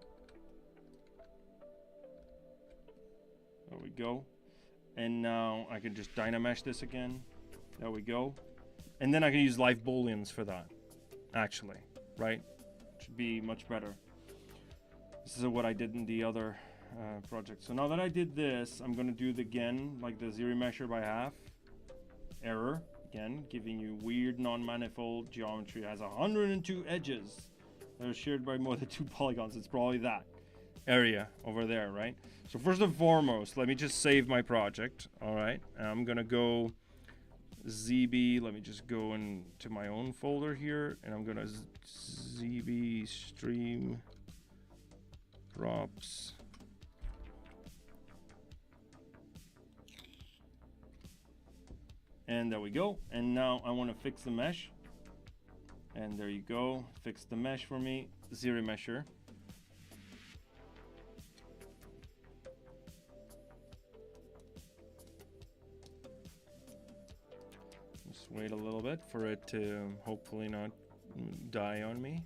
There we go. And now I can just dynamesh this again. There we go. And then I can use live booleans for that, actually, right? Should be much better. This is what I did in the other project. So now that I did this, I'm going to do it again, like the ZRemesher by half. Error. Again, giving you weird non-manifold geometry. It has 102 edges that are shared by more than 2 polygons. It's probably that area over there, right? So first and foremost, let me just save my project. All right, I'm gonna go ZB. Let me just go into my own folder here, and I'm gonna ZB stream drops. And there we go. And now I want to fix the mesh. And there you go. Fix the mesh for me. ZRemesher. Just wait a little bit for it to hopefully not die on me.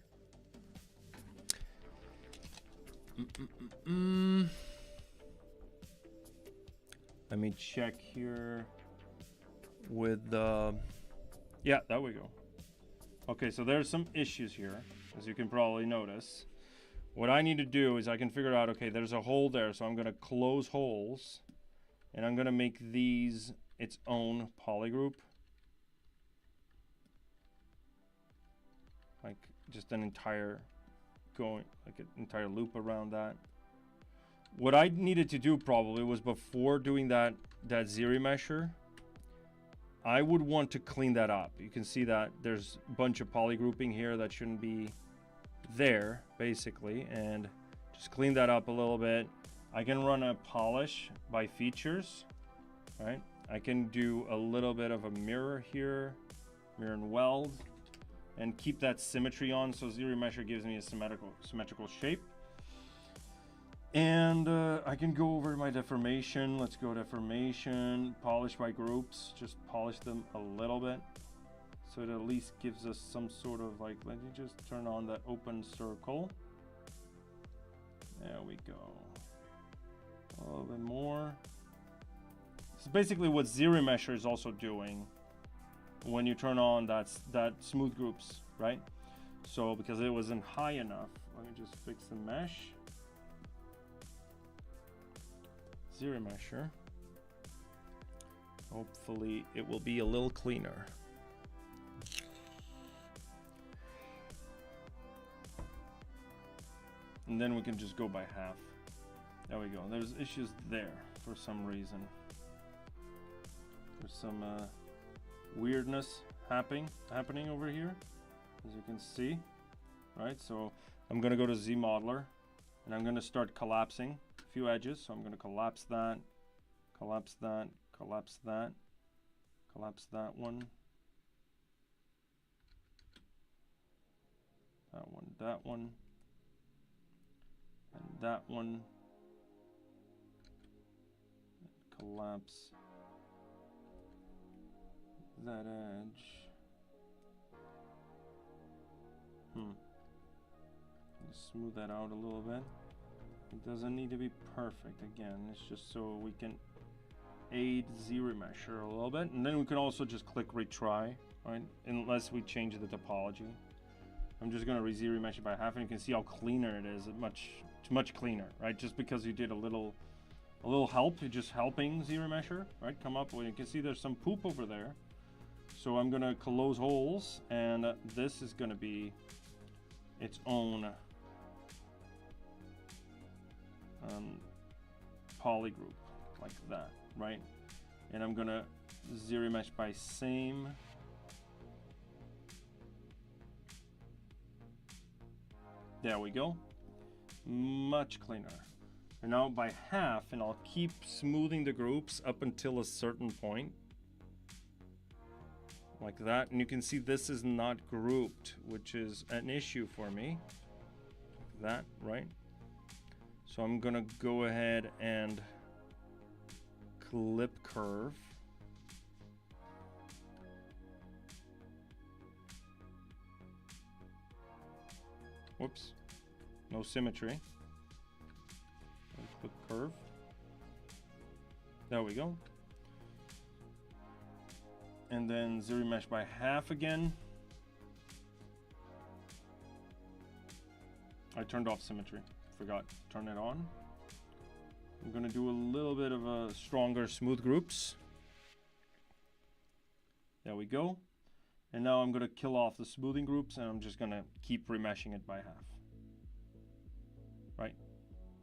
Let me check here with the... Yeah, there we go. Okay, so there's some issues here, as you can probably notice. What I need to do is I can figure out, okay, there's a hole there, so I'm going to close holes, and I'm going to make these its own polygroup. Like just an entire like an entire loop around that. What I needed to do probably was before doing that ZRemesher, I would want to clean that up. You can see that there's a bunch of polygrouping here that shouldn't be there, basically, and just clean that up a little bit. I can run a polish by features, right? I can do a little bit of a mirror here, mirror and weld, and keep that symmetry on, so ZRemesher gives me a symmetrical shape. And I can go over my deformation. Let's go deformation, polish by groups, just polish them a little bit. So it at least gives us some sort of like, let me just turn on that open circle. There we go. A little bit more. So basically what ZRemesher is also doing when you turn on that smooth groups, right? So because it wasn't high enough, let me just fix the mesh. ZRemesher. Hopefully it will be a little cleaner. And then we can just go by half. There we go. There's issues there for some reason. There's some weirdness happening over here, as you can see, right? So I'm going to go to ZModeler, and I'm going to start collapsing a few edges. So I'm going to collapse that, collapse that, collapse that, collapse that one, that one, that one, and that one. Collapse that edge. Smooth that out a little bit. It doesn't need to be perfect. Again, it's just so we can aid ZRemesher a little bit, and then we can also just click retry, right? Unless we change the topology. I'm just going to ZRemesher by half, and you can see how cleaner it is. Much cleaner, right? Just because you did a little help, you're just helping ZRemesher, right? Come up with, you can see there's some poop over there. So I'm gonna close holes, and this is gonna be its own polygroup, like that, right? And I'm gonna ZRemesh by same. There we go. Much cleaner. And now by half, and I'll keep smoothing the groups up until a certain point. Like that. And you can see this is not grouped, which is an issue for me. Like that, right? So I'm gonna go ahead and clip curve. Whoops. No symmetry. Clip curve. There we go. And then ZRemesh by half again. I turned off symmetry. Forgot to turn it on. I'm gonna do a little bit of a stronger smooth groups. There we go. And now I'm gonna kill off the smoothing groups, and I'm just gonna keep remeshing it by half. Right?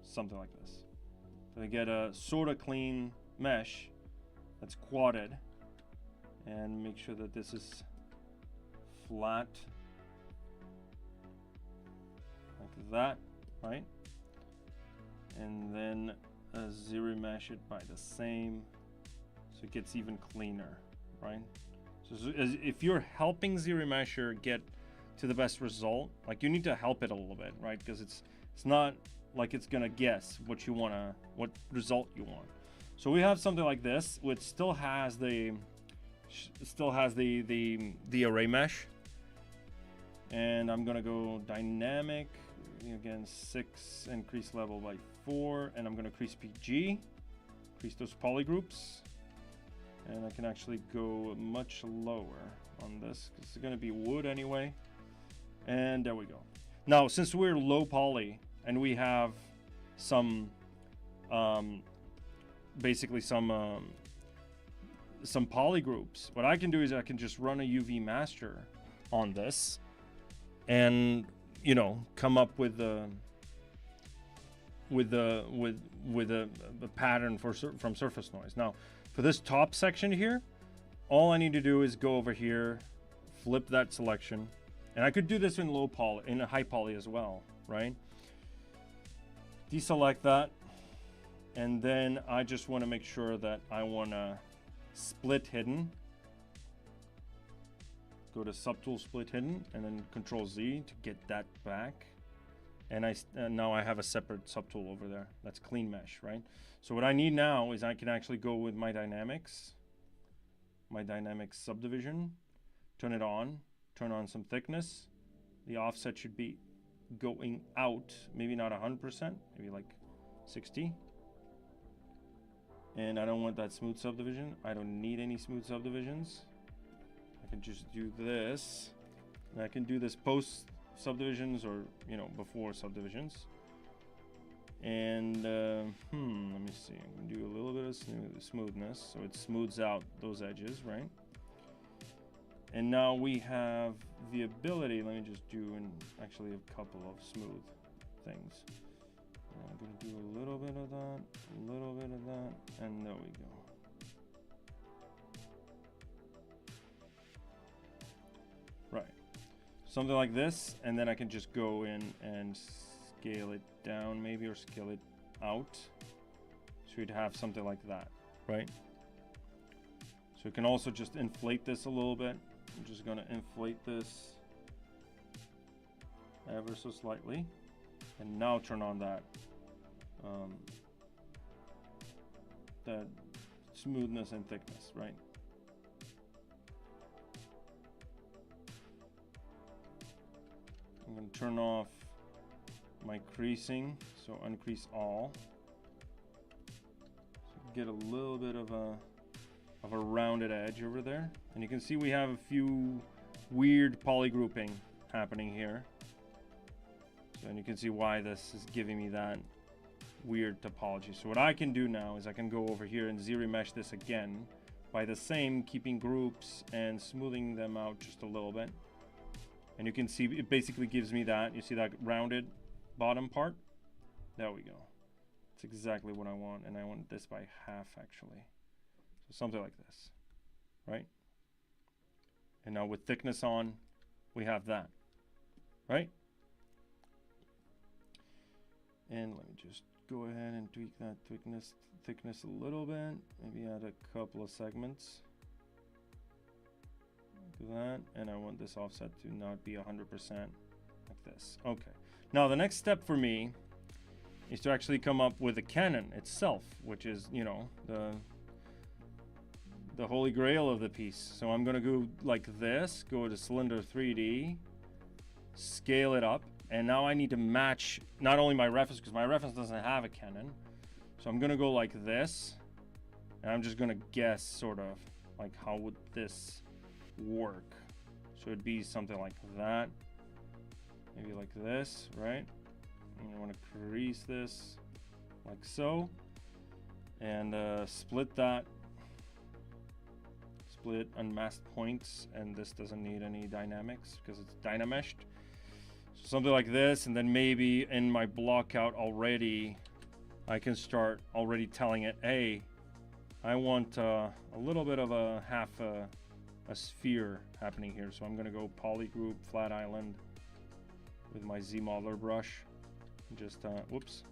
Something like this. So I get a sort of clean mesh that's quadded, and make sure that this is flat like that, right? And then ZRemesh it by the same, so it gets even cleaner right? So if you're helping ZRemesher get to the best result, like you need to help it a little bit, right? Because it's not like it's gonna guess what result you want. So we have something like this, which still has the array mesh, and I'm gonna go dynamic again, 6, increase level by 4, and I'm gonna increase PG, increase those polygroups, and I can actually go much lower on this because it's gonna be wood anyway. And there we go. Now, since we're low poly and we have some, basically some poly groups, what I can do is I can just run a UV master on this, and you know, come up with a pattern from surface noise. Now, for this top section here, all I need to do is go over here, flip that selection. And I could do this in low poly, in a high poly as well, right? Deselect that. And then I just want to make sure that I want to split hidden. Go to subtool split hidden and then Control Z to get that back. And now I have a separate subtool over there. That's clean mesh, right? So what I need now is I can actually go with my dynamics subdivision, turn it on. Turn on some thickness. The offset should be going out, maybe not 100%, maybe like 60. And I don't want that smooth subdivision. I don't need any smooth subdivisions. I can just do this. And I can do this post subdivisions or, you know, before subdivisions. And let me see. I can do a little bit of smoothness, so it smooths out those edges, right? And now we have the ability, let me just do actually a couple of smooth things. I'm going to do a little bit of that, and there we go. Right. Something like this, and then I can just go in and scale it down maybe, or scale it out. So you'd have something like that, right? So you can also just inflate this a little bit. I'm just going to inflate this ever so slightly, and now turn on that that smoothness and thickness, right? I'm going to turn off my creasing, so uncrease all. So get a little bit of a rounded edge over there, and you can see we have a few weird polygrouping happening here. So, and you can see why this is giving me that weird topology. So what I can do now is I can go over here and ZRemesh this again by the same, keeping groups and smoothing them out just a little bit. And you can see it basically gives me that. You see that rounded bottom part? There we go. That's exactly what I want, and I want this by half actually. So something like this, right? And now with thickness on, we have that, right? And let me just go ahead and tweak that thickness a little bit. Maybe add a couple of segments. Like that. And I want this offset to not be 100% like this. Okay. Now the next step for me is to actually come up with the cannon itself, which is, you know, the holy grail of the piece. So I'm going to go like this, go to cylinder 3D, scale it up. And now I need to match not only my reference, because my reference doesn't have a cannon. So I'm going to go like this. And I'm just going to guess sort of like how would this work. So it'd be something like that. Maybe like this, right? And I want to crease this like so. And split that. Split unmasked points. And this doesn't need any dynamics because it's dynameshed. Something like this, and then maybe in my block out already, I can start already telling it, hey, I want a little bit of a half a sphere happening here. So I'm going to go polygroup flat island with my Z modeler brush. Just, whoops.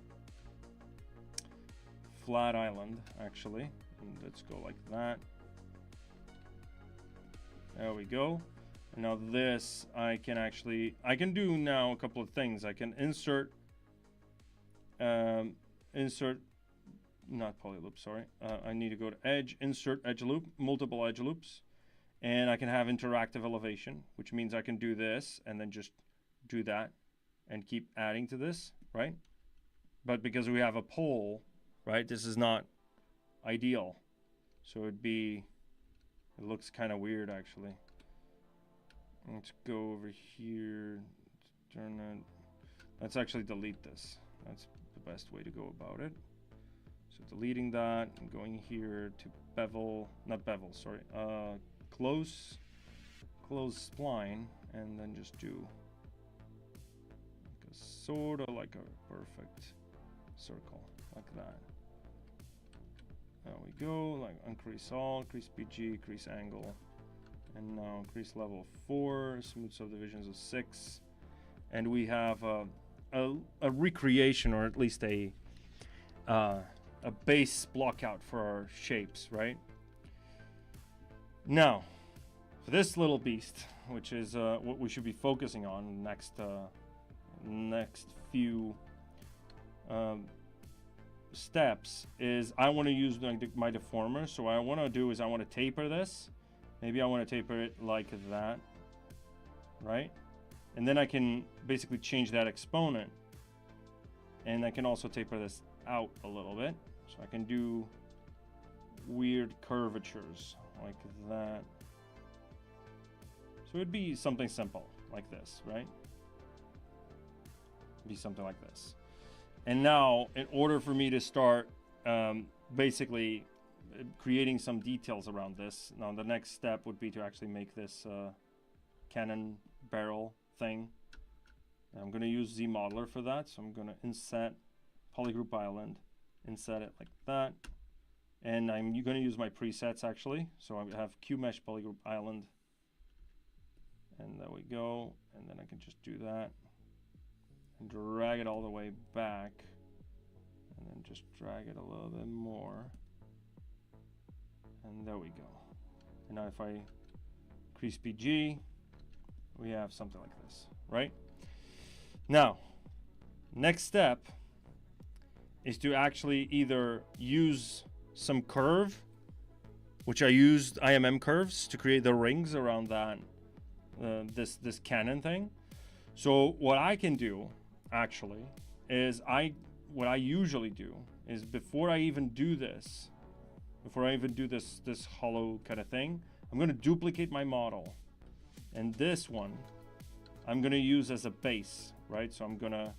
Flat island, actually. And let's go like that. There we go. And now this, I can do now a couple of things. I can insert not polyloop, sorry. I need to go to edge, insert edge loop, multiple edge loops. And I can have interactive elevation, which means I can do this and then just do that and keep adding to this, right? But because we have a pole, right, this is not ideal. So it looks kind of weird actually. Let's go over here, turn that. Let's actually delete this. That's the best way to go about it. So deleting that and going here to bevel, not bevel, sorry, close spline, and then just do like sort of like a perfect circle like that. There we go, like increase all, increase PG, increase angle, and now increase level 4, smooth subdivisions of 6, and we have a recreation, or at least a base block out for our shapes, right? Now, for this little beast, which is what we should be focusing on next few steps, is I want to use my deformer. So what I want to do is I want to taper this. Maybe I want to taper it like that, right? And then I can basically change that exponent, and I can also taper this out a little bit. So I can do weird curvatures like that. So it'd be something simple like this, right? Be something like this. And now, in order for me to start basically creating some details around this, now the next step would be to actually make this cannon barrel thing. I'm going to use ZModeler for that. So I'm going to inset polygroup island, inset it like that. And I'm going to use my presets actually. So I have QMesh polygroup island. And there we go. And then I can just do that and drag it all the way back. And then just drag it a little bit more. And there we go. And now if I increase PG, we have something like this, right? Now, next step is to actually either use some curve, which I used IMM curves to create the rings around that this cannon thing. So what I can do actually is what I usually do is before I even do this hollow kind of thing, I'm going to duplicate my model, and this one I'm going to use as a base, right? So I'm going to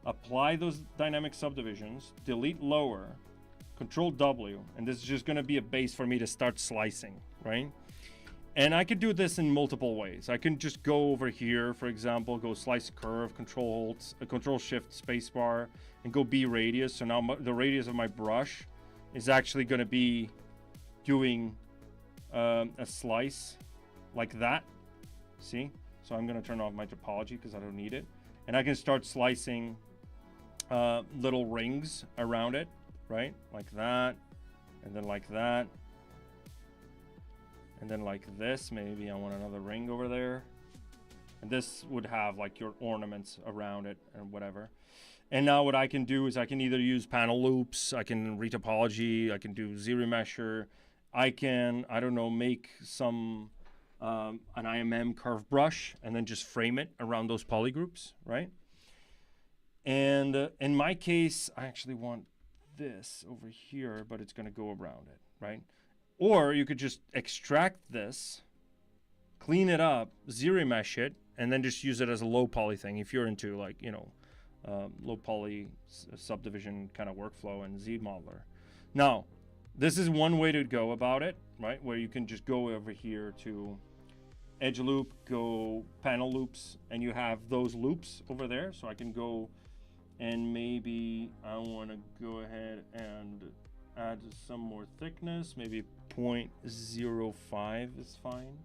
apply those dynamic subdivisions, delete lower, Control W, and this is just going to be a base for me to start slicing, right? And I could do this in multiple ways. I can just go over here, for example, go slice curve, Control Shift Spacebar, and go B radius. So now the radius of my brush is actually going to be doing a slice like that. See? So I'm going to turn off my topology because I don't need it. And I can start slicing little rings around it, right? Like that, and then like that. And then like this, maybe I want another ring over there. And this would have like your ornaments around it and whatever. And now what I can do is I can either use panel loops, I can retopology, I can do ZRemesher, I can, I don't know, make some an IMM curve brush and then just frame it around those polygroups, right? And in my case, I actually want this over here, but it's going to go around it, right? Or you could just extract this, clean it up, ZRemesh it, and then just use it as a low poly thing if you're into like, you know, low poly subdivision kind of workflow and ZModeler. Now, this is one way to go about it, right? Where you can just go over here to edge loop, go panel loops, and you have those loops over there. So I can go and maybe I want to go ahead and add some more thickness, maybe 0.05 is fine.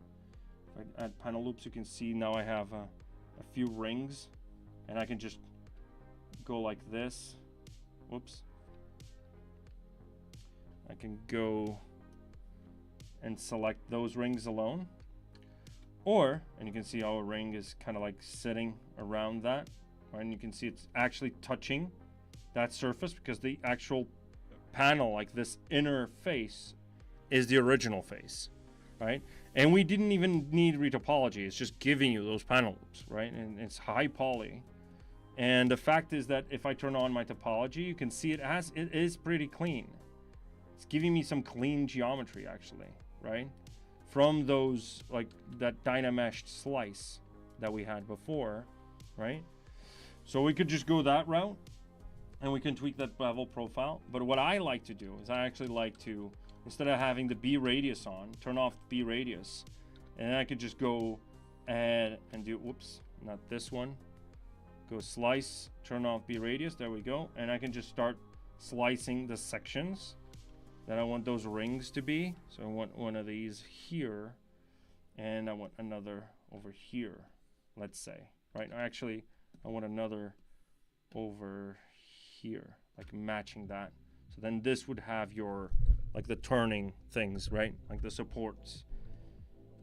If I add panel loops, you can see now I have a few rings, and I can just go like this. Whoops. I can go and select those rings alone. Or, and you can see our ring is kind of like sitting around that, right? And you can see it's actually touching that surface because the actual panel, like this inner face, is the original face, right? And we didn't even need retopology. It's just giving you those panel loops, right? And it's high poly. And the fact is that if I turn on my topology, you can see it is pretty clean. It's giving me some clean geometry actually, right? From those, like that Dynameshed slice that we had before, right? So we could just go that route and we can tweak that bevel profile. But what I like to do is I actually like to, instead of having the B radius on, turn off B radius. And I could just go ahead and do, whoops, not this one. Go slice, turn off B radius, there we go. And I can just start slicing the sections that I want those rings to be. So I want one of these here, and I want another over here, let's say, right? Actually, I want another over here, like matching that. So then this would have your, like the turning things, right? Like the supports.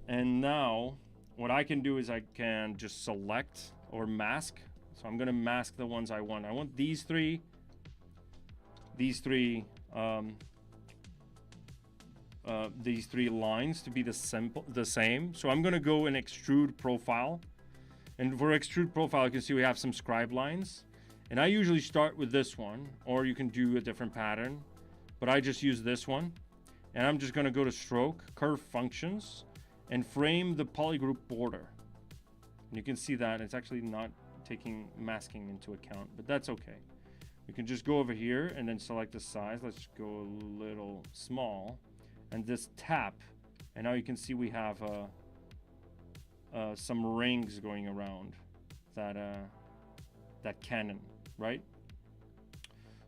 And now what I can do is I can just select or mask. So I'm gonna mask the ones I want. I want these three lines to be the same. So I'm gonna go in extrude profile. And for extrude profile, you can see we have some scribe lines. And I usually start with this one, or you can do a different pattern, but I just use this one. And I'm just gonna go to stroke, curve functions, and frame the polygroup border. And you can see that it's actually not taking masking into account, but that's okay. We can just go over here and then select the size. Let's go a little small, and this tap, and now you can see we have some rings going around that cannon, right?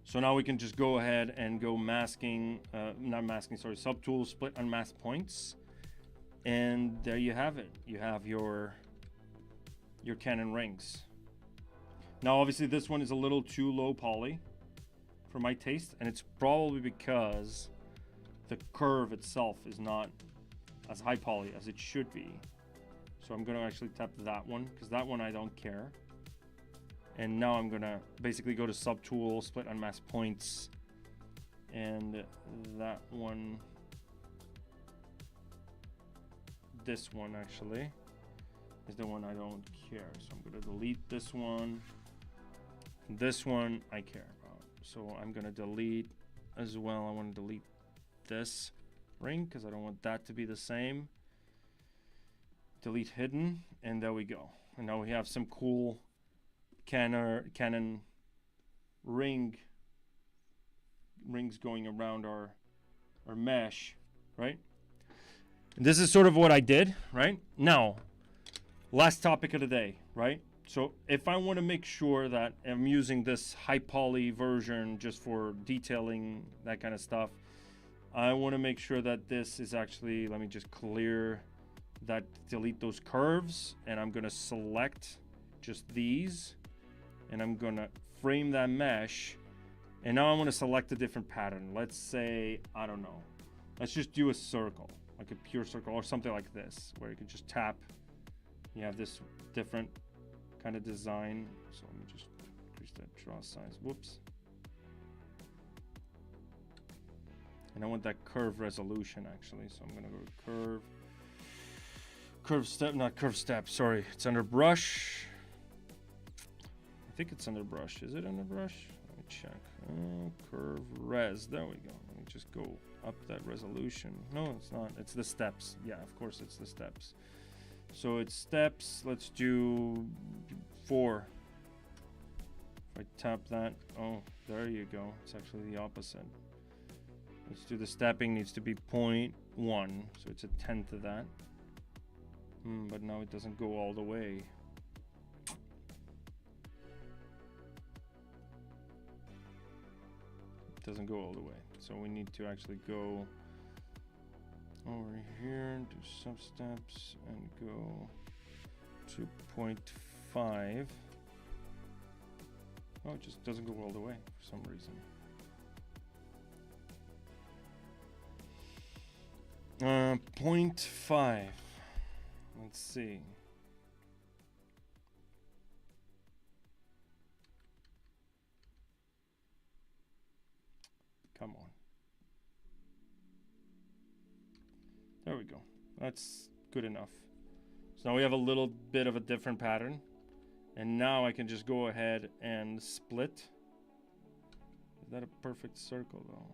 So now we can just go ahead and go masking, not masking, sorry, subtool, split unmask points, and there you have it. You have your cannon rings. Now, obviously, this one is a little too low poly for my taste, and it's probably because the curve itself is not as high poly as it should be. So I'm going to actually tap that one, because that one I don't care. And now I'm going to basically go to subtool, split unmask points, and that one, this one actually, is the one I don't care. So I'm going to delete this one. This one I care about, so I'm gonna delete as well. I want to delete this ring because I don't want that to be the same. Delete hidden, and there we go. And now we have some cool cannon rings going around our mesh, right? And this is sort of what I did, right? Now, last topic of the day, right? So if I want to make sure that I'm using this high poly version just for detailing, that kind of stuff, I want to make sure that this is actually, let me just clear that, delete those curves, and I'm going to select just these, and I'm going to frame that mesh, and now I want to select a different pattern. Let's say, I don't know, let's just do a circle, like a pure circle or something like this, where you can just tap. You have this different kind of design. So let me just increase that draw size. Whoops. And I want that curve resolution actually. So I'm gonna go to curve step, not curve step, sorry. It's under brush. I think it's under brush. Is it under brush? Let me check. Curve res. There we go. Let me just go up that resolution. No, it's not. It's the steps. Yeah, of course it's the steps. So it's steps. Let's do 4. If I tap that, oh, there you go. It's actually the opposite. Let's do the stepping. Needs to be 0.1, so it's a tenth of that. But now it doesn't go all the way. It doesn't go all the way. So we need to actually go over here, do some steps, and go to 0.5. Oh, it just doesn't go all the way for some reason. 0.5. Let's see. Come on. There we go. That's good enough. So now we have a little bit of a different pattern. And now I can just go ahead and split. Is that a perfect circle though?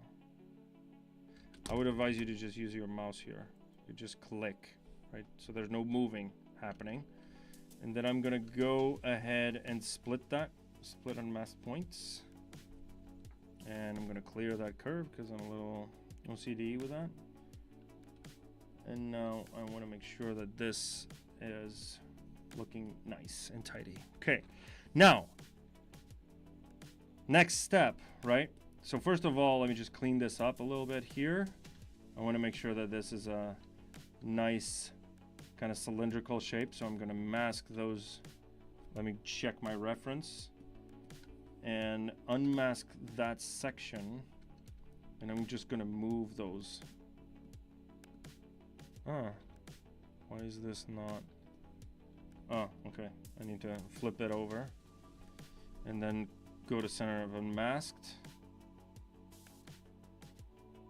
I would advise you to just use your mouse here. You just click, right? So there's no moving happening. And then I'm gonna go ahead and split that. Split on mask points. And I'm gonna clear that curve because I'm a little OCD with that. And now I want to make sure that this is looking nice and tidy. Okay, now next step, right? So first of all, let me just clean this up a little bit here. I want to make sure that this is a nice kind of cylindrical shape. So I'm going to mask those. Let me check my reference and unmask that section. And I'm just going to move those. Ah, why is this not? Oh, okay. I need to flip it over and then go to center of unmasked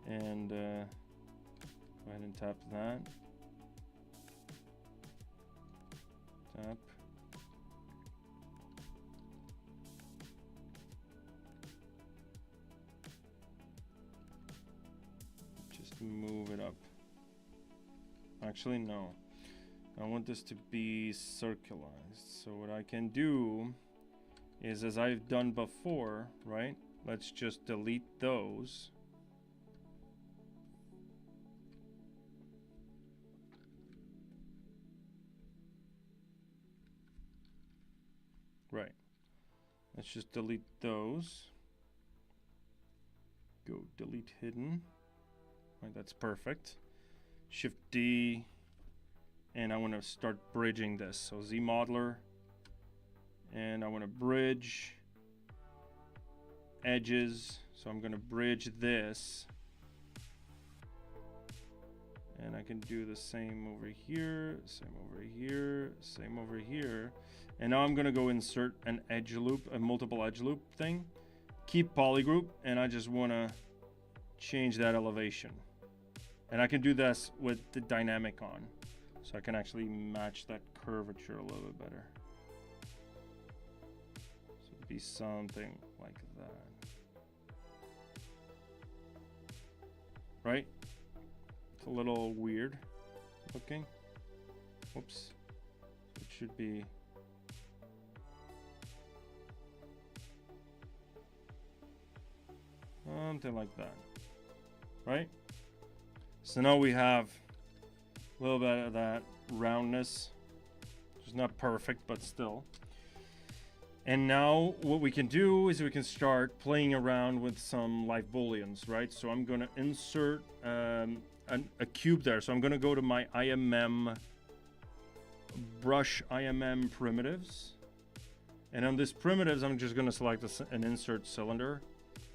and go ahead and tap that. Tap. Just move it up. Actually, no. I want this to be circularized. So what I can do is, as I've done before, right? Let's just delete those. Right. Let's just delete those. Go delete hidden. Right, that's perfect. Shift D. And I want to start bridging this. So Z modeler. And I want to bridge edges. So I'm going to bridge this. And I can do the same over here, same over here, same over here. And now I'm going to go insert an edge loop, a multiple edge loop thing. Keep polygroup, and I just want to change that elevation. And I can do this with the dynamic on. So I can actually match that curvature a little bit better. So it'd be something like that. Right? It's a little weird looking. Whoops. It should be. Something like that. Right? So now we have a little bit of that roundness. It's not perfect, but still. And now what we can do is we can start playing around with some live booleans, right? So I'm going to insert a cube there. So I'm going to go to my IMM brush IMM primitives. And on this primitives, I'm just going to select an insert cylinder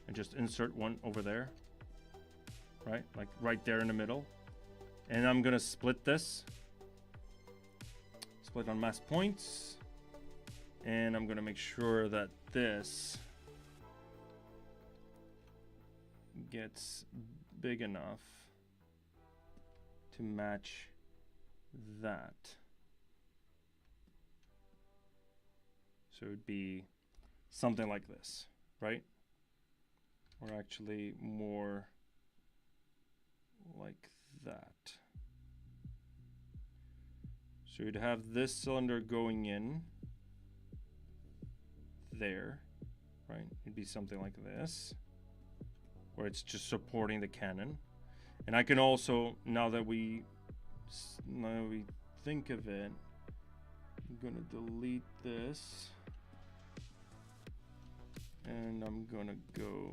and just insert one over there, right? Like right there in the middle. And I'm going to split this. Split on mask points. And I'm going to make sure that this gets big enough to match that. So it would be something like this, right? Or actually more like that. So you'd have this cylinder going in there, right? It'd be something like this, where it's just supporting the cannon. And I can also, now that we think of it, I'm gonna delete this, and I'm gonna go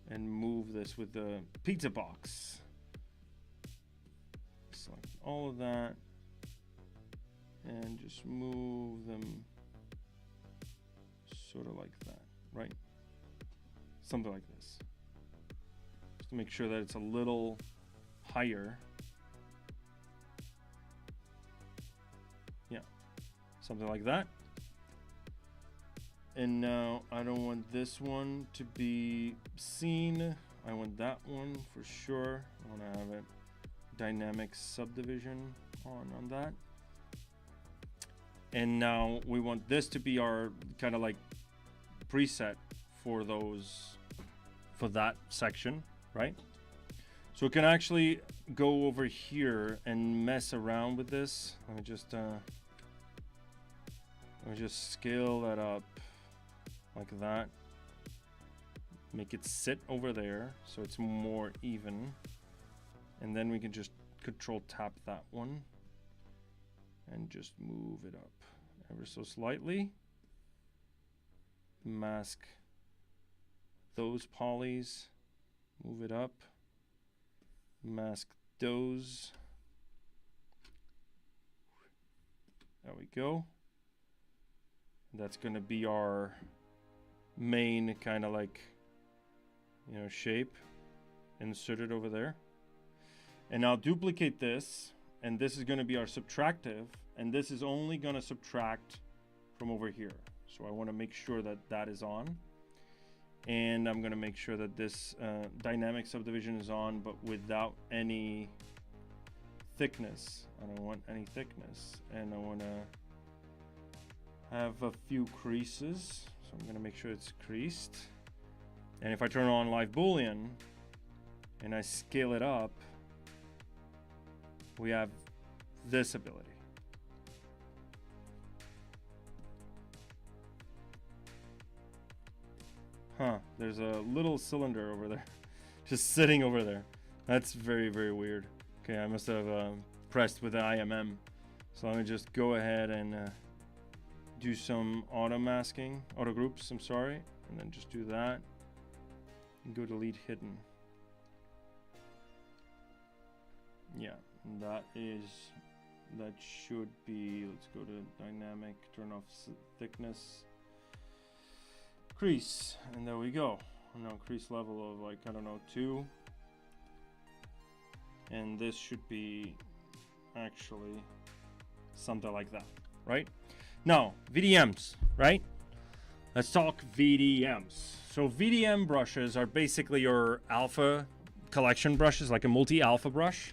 and move this with the pizza box. Select all of that and just move them sort of like that, right? Something like this. Just to make sure that it's a little higher. something like that. And now I don't want this one to be seen. I want that one for sure. I want to have it dynamic subdivision on that. And now we want this to be our kind of like preset for that section, right? So we can actually go over here and mess around with this. Let me just scale that up like that. Make it sit over there so it's more even. And then we can just control tap that one and just move it up ever so slightly. Mask those polys, move it up, mask those. There we go. That's going to be our main kind of like, you know, shape. Insert it over there. And now duplicate this, and this is going to be our subtractive, and this is only going to subtract from over here. So I want to make sure that that is on. And I'm going to make sure that this dynamic subdivision is on, but without any thickness. I don't want any thickness. And I want to have a few creases. So I'm going to make sure it's creased. And if I turn on live Boolean and I scale it up, we have this ability. Huh, there's a little cylinder over there, just sitting over there. That's very, very weird. Okay, I must have pressed with the IMM. So let me just go ahead and do some auto masking, auto groups, I'm sorry. And then just do that. And go delete hidden. Yeah, that should be, let's go to dynamic, turn off thickness. Crease, and there we go. Now crease level of like, I don't know, 2. And this should be actually something like that, right? Now, VDMs, right? Let's talk VDMs. So VDM brushes are basically your alpha collection brushes, like a multi-alpha brush.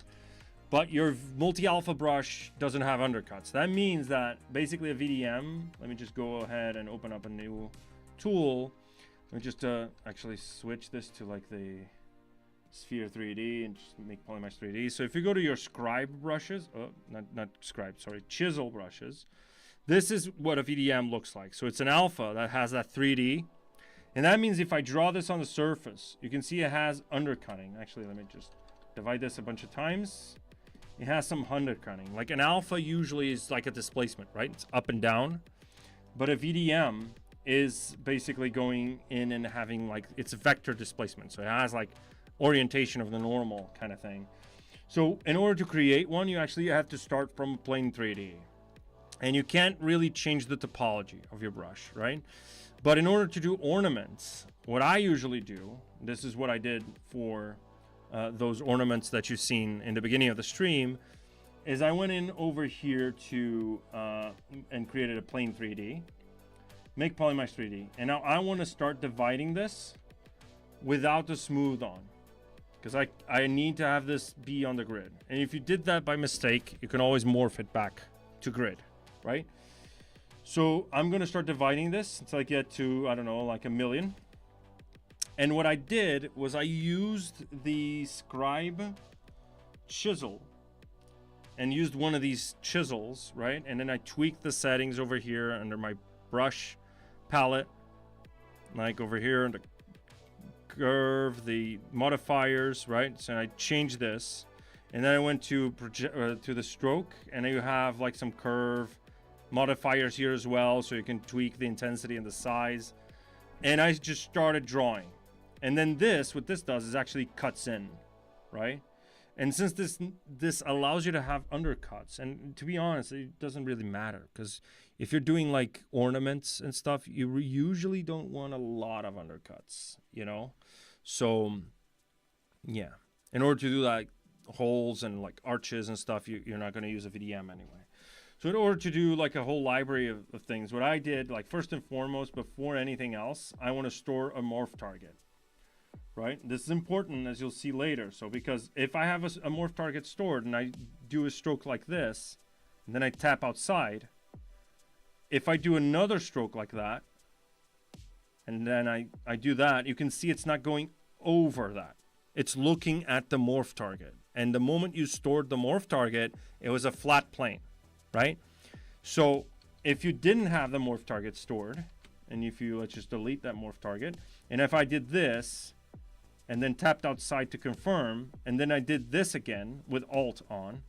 But your multi-alpha brush doesn't have undercuts. That means that basically a VDM, let me just go ahead and open up a new tool. Let me just actually switch this to like the Sphere 3D and just make Polymesh 3D. So if you go to your scribe brushes, not scribe, sorry, chisel brushes, this is what a VDM looks like. So it's an alpha that has that 3D. And that means if I draw this on the surface, you can see it has undercutting. Actually, let me just divide this a bunch of times. It has some undercutting. Like an alpha usually is like a displacement, right? It's up and down. But a VDM is basically going in and having like, it's a vector displacement. So it has like orientation of the normal kind of thing. So in order to create one, you actually have to start from plane 3D. And you can't really change the topology of your brush, right? But in order to do ornaments, what I usually do, this is what I did for those ornaments that you've seen in the beginning of the stream, is I went in over here to and created a plane 3D. Make Polymesh 3D. And now I want to start dividing this without the smooth on, because I need to have this be on the grid. And if you did that by mistake, you can always morph it back to grid, right? So I'm going to start dividing this until I get to, I don't know, like 1,000,000. And what I did was I used the scribe chisel and used one of these chisels, right? And then I tweaked the settings over here under my brush palette, like over here in the curve, the modifiers, right? So I changed this, and then I went to the stroke, and then you have like some curve modifiers here as well, so you can tweak the intensity and the size. And I just started drawing, and then what this does is actually cuts in, right? And since this allows you to have undercuts, and to be honest, it doesn't really matter, because if you're doing like ornaments and stuff, you usually don't want a lot of undercuts, you know? So yeah, in order to do like holes and like arches and stuff, you're not going to use a VDM anyway. So in order to do like a whole library of things, what I did, like first and foremost, before anything else, I want to store a morph target, right? This is important, as you'll see later. So because if I have a morph target stored and I do a stroke like this, and then I tap outside, if I do another stroke like that, and then I do that, you can see it's not going over that. It's looking at the morph target. And the moment you stored the morph target, it was a flat plane, right? So if you didn't have the morph target stored, and if you, let's just delete that morph target, and if I did this, and then tapped outside to confirm, and then I did this again with Alt on,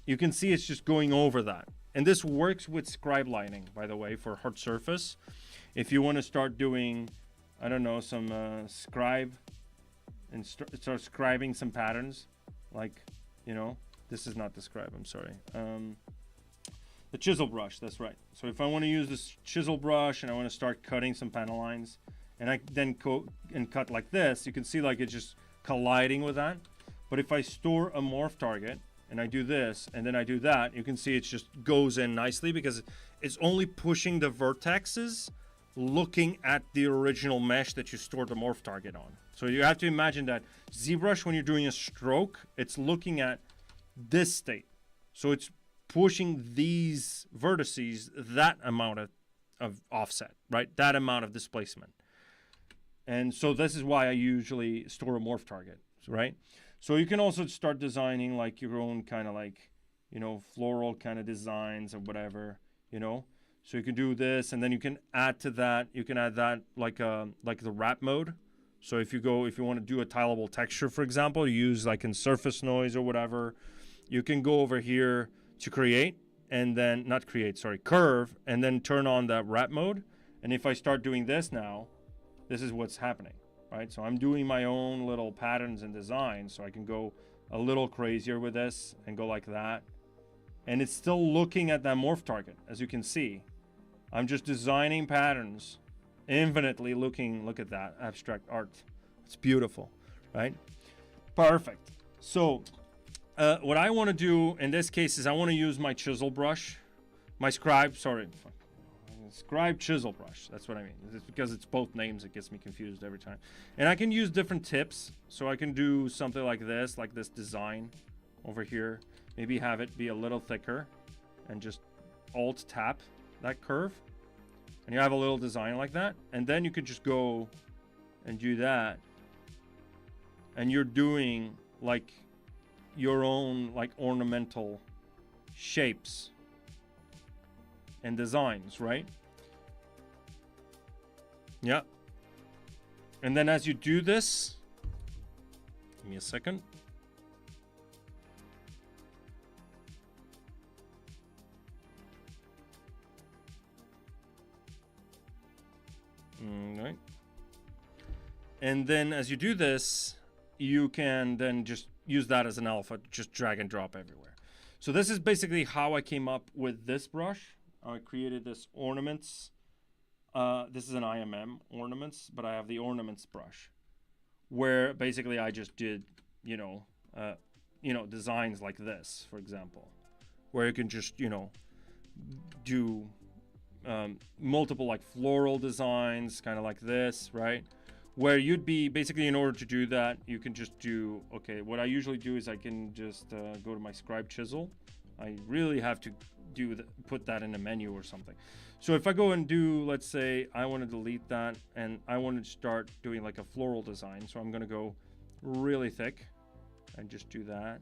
you can see it's just going over that. And this works with scribe lining, by the way, for hard surface. If you want to start doing, I don't know, some scribe, and start scribing some patterns, like, you know, this is not the scribe, I'm sorry. The chisel brush, that's right. So if I want to use this chisel brush and I want to start cutting some panel lines, and I then go and cut like this, you can see like it's just colliding with that. But if I store a morph target and I do this and then I do that, you can see it just goes in nicely because it's only pushing the vertexes looking at the original mesh that you stored the morph target on. So you have to imagine that ZBrush, when you're doing a stroke, it's looking at this state. So it's pushing these vertices that amount of offset, right? That amount of displacement. And so this is why I usually store a morph target, right? So you can also start designing like your own kind of like, you know, floral kind of designs or whatever, you know. So you can do this, and then you can add to that. You can add that like the wrap mode. So if you want to do a tileable texture, for example, you use like in surface noise or whatever, you can go over here to create, and then not create, sorry, curve, and then turn on that wrap mode. And if I start doing this now, this is what's happening, right? So I'm doing my own little patterns and designs, so I can go a little crazier with this and go like that. And it's still looking at that morph target, as you can see. I'm just designing patterns, infinitely looking, look at that, abstract art. It's beautiful, right? Perfect. So what I want to do in this case is I want to use my chisel brush, my scribe chisel brush. That's what I mean. It's because it's both names, it gets me confused every time. And I can use different tips. So I can do something like this design over here. Maybe have it be a little thicker and just Alt tap that curve. And you have a little design like that. And then you could just go and do that. And you're doing like your own like ornamental shapes and designs, right? Yeah. And then as you do this, give me a second. Right. And then as you do this, you can then just use that as an alpha, just drag and drop everywhere. So this is basically how I came up with this brush. I created this ornaments. This is an IMM ornaments, but I have the ornaments brush, where basically I just did, designs like this, for example, where you can just, do multiple like floral designs, kind of like this, right? Where you'd be basically, in order to do that, you can just do, okay, what I usually do is I can just go to my scribe chisel. I really have to put that in a menu or something. So if I go and do, let's say I want to delete that and I want to start doing like a floral design. So I'm going to go really thick and just do that.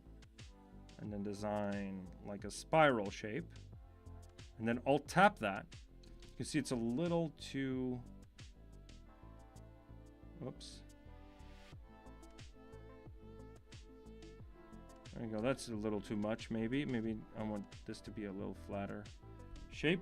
And then design like a spiral shape. And then I'll tap that. You can see it's a little too, whoops. There you go, that's a little too much maybe. Maybe I want this to be a little flatter shape.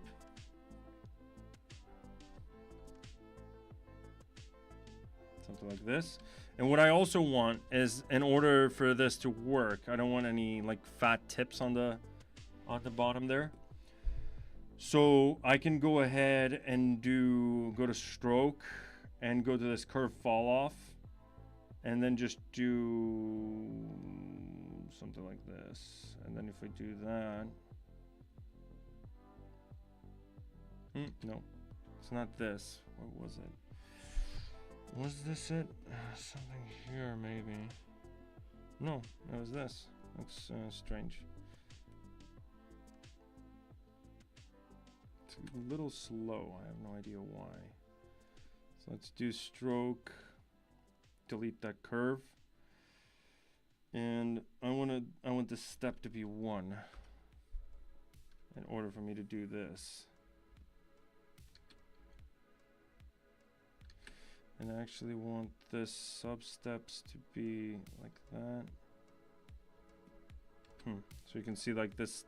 Something like this. And what I also want is, in order for this to work, I don't want any like fat tips on the bottom there. So I can go ahead and go to stroke and go to this curve fall off, and then just do something like this. And then if I do that, No, it's not this. What was it? Was this it? Something here, maybe. No, it was this. That's strange. It's a little slow. I have no idea why. So let's do stroke. Delete that curve. And I want this step to be 1 in order for me to do this. And I actually want this sub steps to be like that. So you can see like this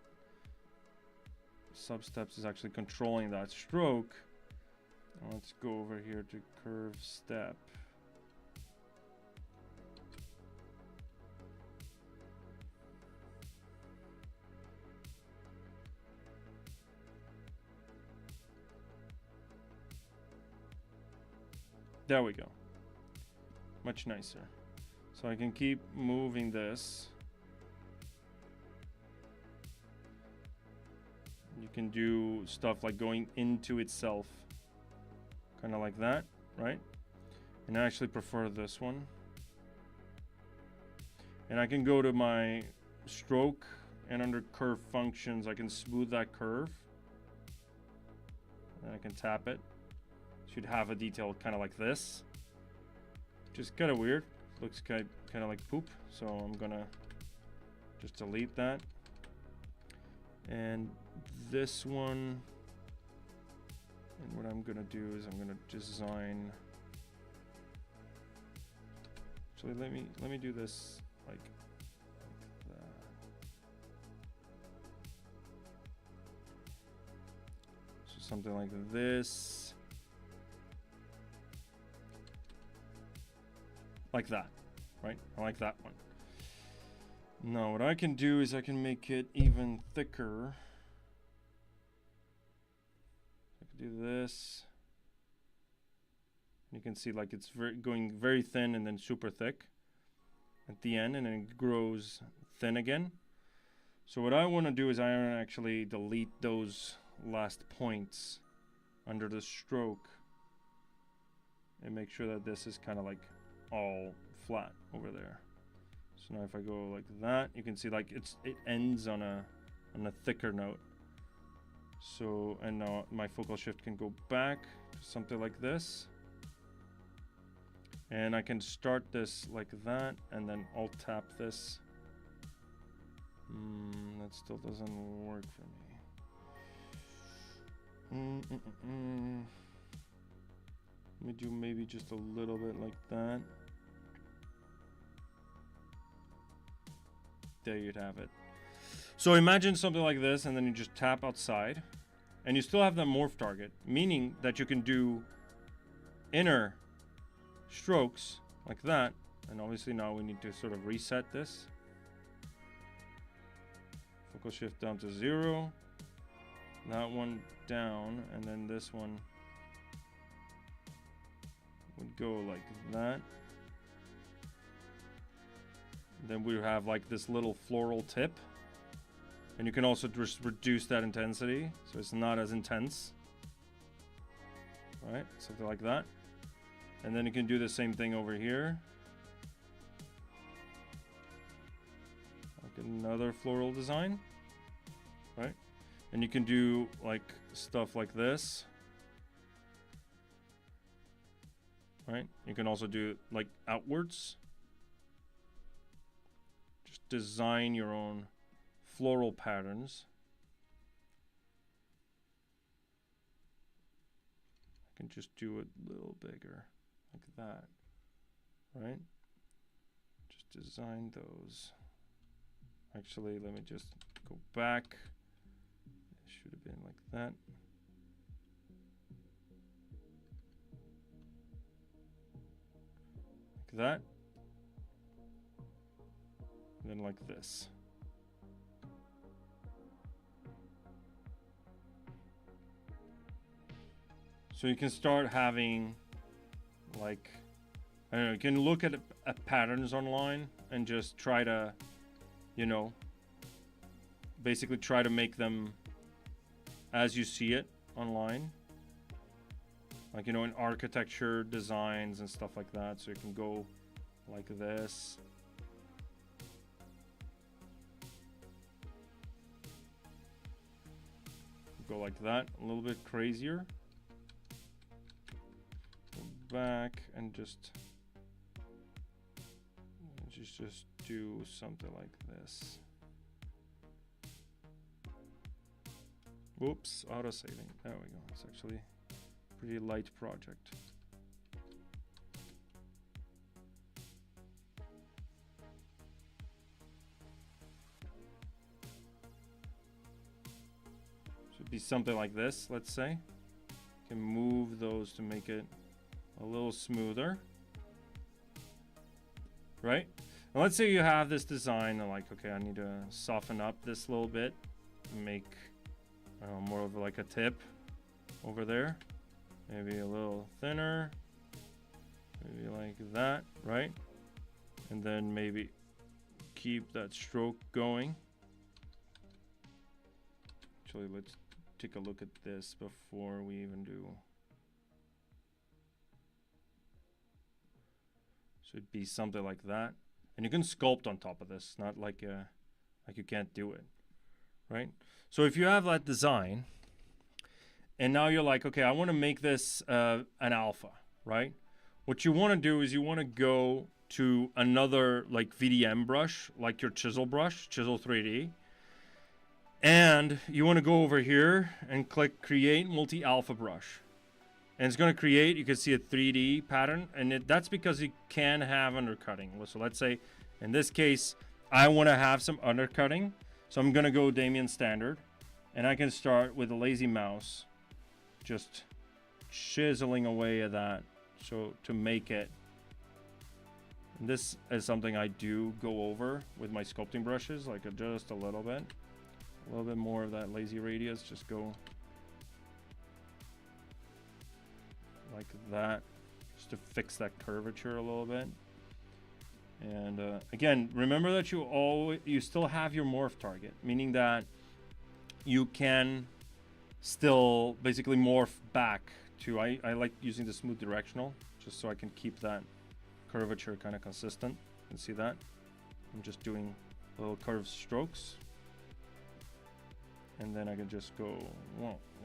sub steps is actually controlling that stroke. Let's go over here to curve step. There we go. Much nicer. So I can keep moving this. You can do stuff like going into itself. Kind of like that, right? And I actually prefer this one. And I can go to my stroke, and under curve functions, I can smooth that curve. And I can tap it. Should have a detail kind of like this, which is kind of weird. Looks kind of like poop, so I'm gonna just delete that. And this one, and what I'm gonna do is I'm gonna design. Actually, let me do this like that. So something like this. Like that, right? I like that one. Now what I can do is I can make it even thicker. I can do this. You can see like it's going very thin and then super thick at the end, and then it grows thin again. So what I want to do is I want to actually delete those last points under the stroke and make sure that this is kind of like all flat over there. So now if I go like that, you can see like it ends on a thicker note. So, and now my focal shift can go back to something like this, and I can start this like that and then alt tap this. That still doesn't work for me. Let me do maybe just a little bit like that. There you'd have it. So imagine something like this, and then you just tap outside, and you still have that morph target, meaning that you can do inner strokes like that. And obviously now we need to sort of reset this. Focal shift down to 0. That one down, and then this one would go like that. Then we have like this little floral tip, and you can also just reduce that intensity so it's not as intense, right? Something like that. And then you can do the same thing over here, like another floral design, right? And you can do like stuff like this, right? You can also do like outwards. Just design your own floral patterns. I can just do it a little bigger like that, right? Just design those. Actually, let me just go back. It should have been like that. Like that. And then like this. So you can start having like, I don't know, you can look at patterns online and just try to, you know, basically try to make them as you see it online. like, you know, in architecture designs and stuff like that. So you can go like this. Go like that, a little bit crazier. Go back and just do something like this. Whoops, auto saving. There we go. It's actually a pretty light project. Should be something like this, let's say. You can move those to make it a little smoother. Right? And let's say you have this design and like, okay, I need to soften up this a little bit and make more of like a tip over there. Maybe a little thinner. Maybe like that, right? And then maybe keep that stroke going. Actually, let's take a look at this before we even do. Should be something like that. And you can sculpt on top of this, not like you can't do it, right? So if you have that design, and now you're like, okay, I want to make this an alpha, right? What you want to do is you want to go to another like VDM brush, like your chisel brush, Chisel 3D. And you want to go over here and click Create Multi-Alpha Brush. And it's going to create, you can see a 3D pattern, and that's because you can have undercutting. So let's say, in this case, I want to have some undercutting. So I'm going to go Damien Standard, and I can start with a lazy mouse, just chiseling away at that, so to make it. And this is something I do go over with my sculpting brushes, like just a little bit more of that lazy radius, just go like that, just to fix that curvature a little bit. And again, remember that you still have your morph target, meaning that you can still basically morph back to, I like using the smooth directional just so I can keep that curvature kind of consistent. You can see that I'm just doing little curved strokes, and then I can just go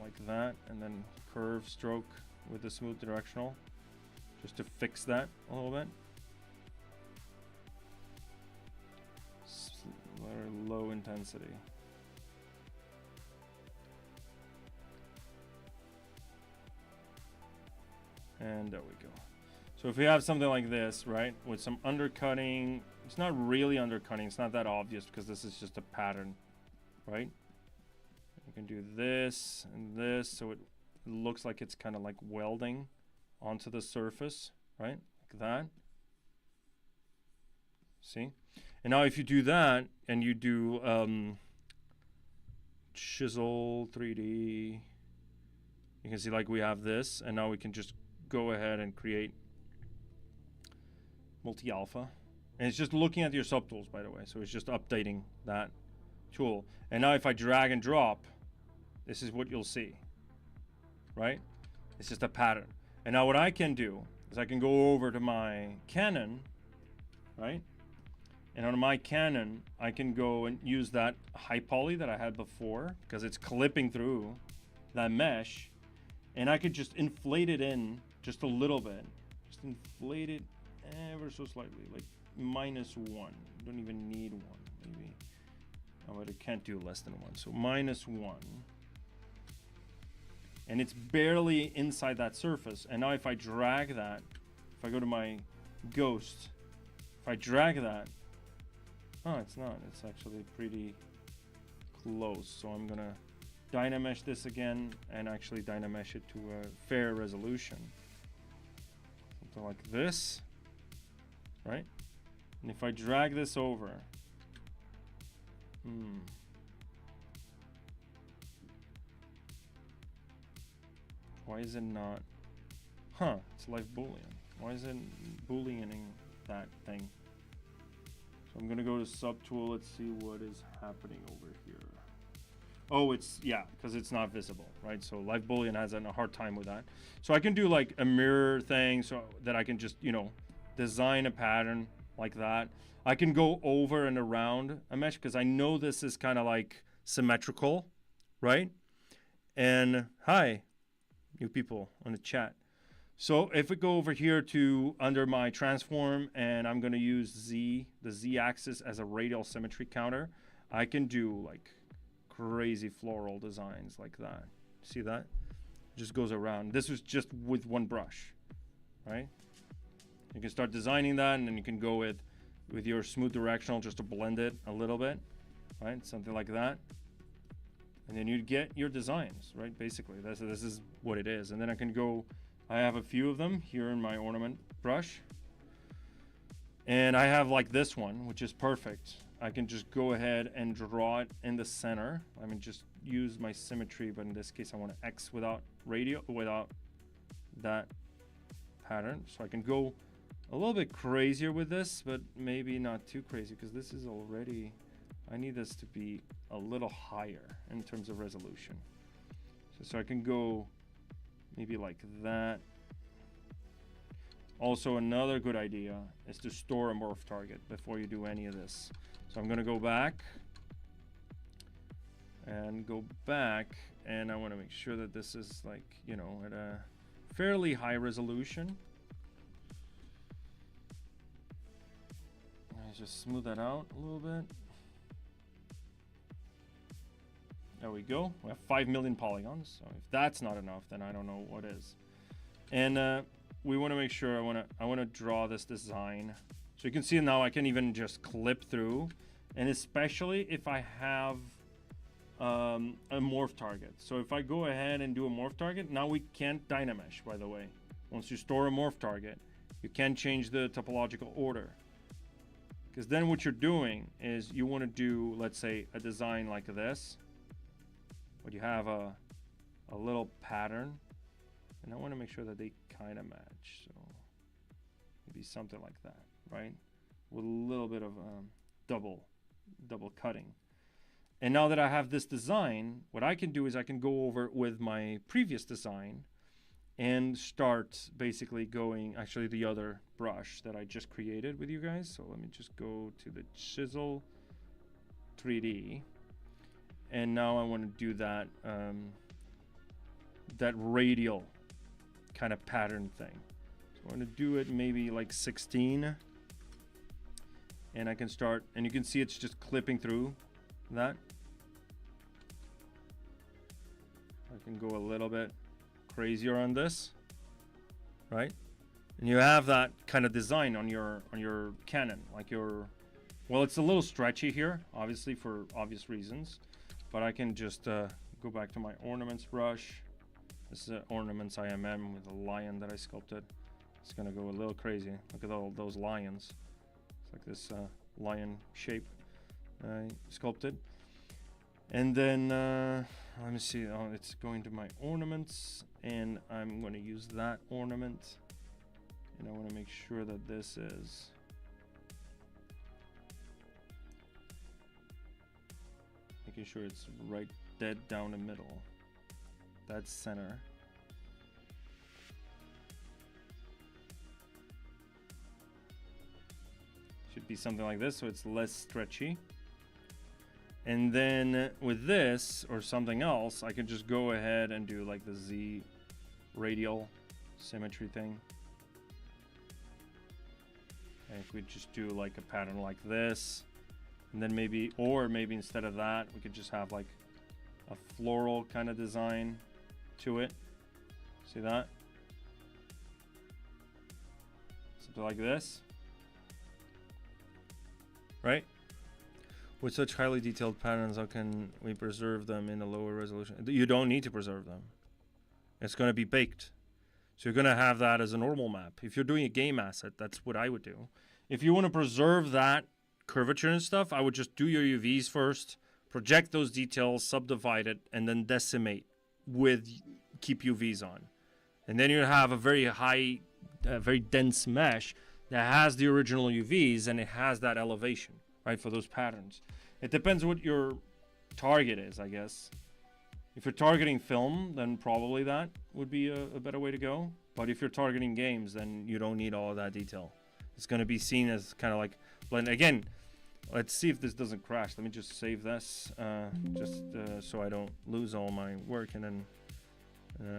like that, and then curve stroke with the smooth directional just to fix that a little bit. Very low intensity. And there we go. So if we have something like this, right, with some undercutting, it's not really undercutting, it's not that obvious because this is just a pattern, right? You can do this and this, so it looks like it's kind of like welding onto the surface, right? Like that. See? And now if you do that and you do Chisel 3D, you can see like we have this, and now we can just go ahead and create multi-alpha. And it's just looking at your subtools, by the way. So it's just updating that tool. And now if I drag and drop, this is what you'll see, right? It's just a pattern. And now what I can do is I can go over to my Canon, right? And on my Canon, I can go and use that high poly that I had before because it's clipping through that mesh. And I could just inflate it in just a little bit. Just inflate it ever so slightly, like -1. You don't even need 1, maybe. Oh, but it can't do less than 1. So -1. And it's barely inside that surface. And now if I drag that, if I go to my ghost, if I drag that, oh, it's not. It's actually pretty close. So I'm gonna Dynamesh this again and actually Dynamesh it to a fair resolution. Something like this, right? And if I drag this over, why is it not? Huh, it's like Boolean. Why is it Booleaning that thing? So I'm gonna go to subtool, let's see what is happening over here. Oh, it's, yeah, because it's not visible, right? So Live Boolean has a hard time with that. So I can do like a mirror thing so that I can just, you know, design a pattern like that. I can go over and around a mesh because I know this is kind of like symmetrical, right? And hi, new people on the chat. So if we go over here to under my transform and I'm going to use the Z axis as a radial symmetry counter, I can do like crazy floral designs like that. See that? It just goes around. This was just with one brush, right? You can start designing that, and then you can go with your smooth directional just to blend it a little bit, right? Something like that. And then you get your designs, right? Basically, this is what it is. And then I can go, I have a few of them here in my ornament brush. And I have like this one, which is perfect. I can just go ahead and draw it in the center. I mean, just use my symmetry, but in this case, I want to X without without that pattern. So I can go a little bit crazier with this, but maybe not too crazy because this is already, I need this to be a little higher in terms of resolution. So I can go maybe like that. Also, another good idea is to store a morph target before you do any of this. So I'm going to go back and I want to make sure that this is like, you know, at a fairly high resolution. I just smooth that out a little bit. There we go. We have 5 million polygons. So if that's not enough, then I don't know what is. And we want to make sure I want to draw this design. So you can see now I can even just clip through, and especially if I have a morph target. So if I go ahead and do a morph target, now we can't dynamesh, by the way. Once you store a morph target, you can change the topological order. Because then what you're doing is you want to do, let's say, a design like this, but you have a little pattern, and I want to make sure that they kind of match. So maybe something like that, right? With a little bit of double cutting. And now that I have this design, what I can do is I can go over with my previous design and start basically going, actually the other brush that I just created with you guys. So let me just go to the chisel 3D. And now I want to do that, that radial kind of pattern thing. So I want to do it maybe like 16. And I can start, and you can see it's just clipping through that. I can go a little bit crazier on this, right? And you have that kind of design on your cannon, like your, well, it's a little stretchy here, obviously for obvious reasons, but I can just go back to my ornaments brush. This is ornaments IMM with a lion that I sculpted. It's gonna go a little crazy. Look at all those lions. It's like this lion shape I sculpted. And then let me see. Oh, it's going to my ornaments, and I'm going to use that ornament. And I want to make sure that this is making sure it's right dead down the middle. That's center. Should be something like this, so it's less stretchy. And then with this or something else, I can just go ahead and do like the Z radial symmetry thing. And if we just do like a pattern like this, and then maybe, or maybe instead of that, we could just have like a floral kind of design to it. See that? Something like this. Right? With such highly detailed patterns, how can we preserve them in a lower resolution? You don't need to preserve them. It's going to be baked. So you're going to have that as a normal map. If you're doing a game asset, that's what I would do. If you want to preserve that curvature and stuff, I would just do your UVs first, project those details, subdivide it, and then decimate with keep UVs on. And then you have a very high, very dense mesh that has the original UVs and it has that elevation, right, for those patterns. It depends what your target is, I guess. If you're targeting film, then probably that would be a better way to go. But if you're targeting games, then you don't need all of that detail. It's going to be seen as kind of like blend. Again, let's see if this doesn't crash. Let me just save this, so I don't lose all my work, and then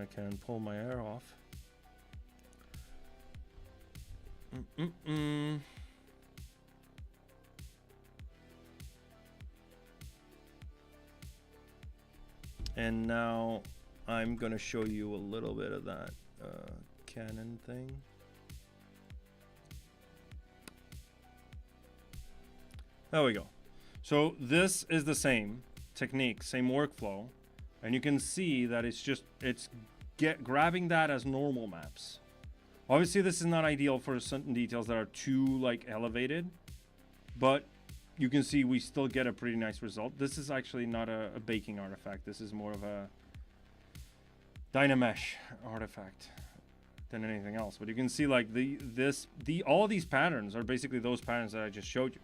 I can pull my hair off. And now I'm gonna show you a little bit of that Canon thing. There we go. So this is the same technique, same workflow, and you can see that it's grabbing that as normal maps. Obviously, this is not ideal for certain details that are too like elevated, but you can see we still get a pretty nice result. This is actually not a baking artifact. This is more of a Dynamesh artifact than anything else. But you can see like all these patterns are basically those patterns that I just showed you,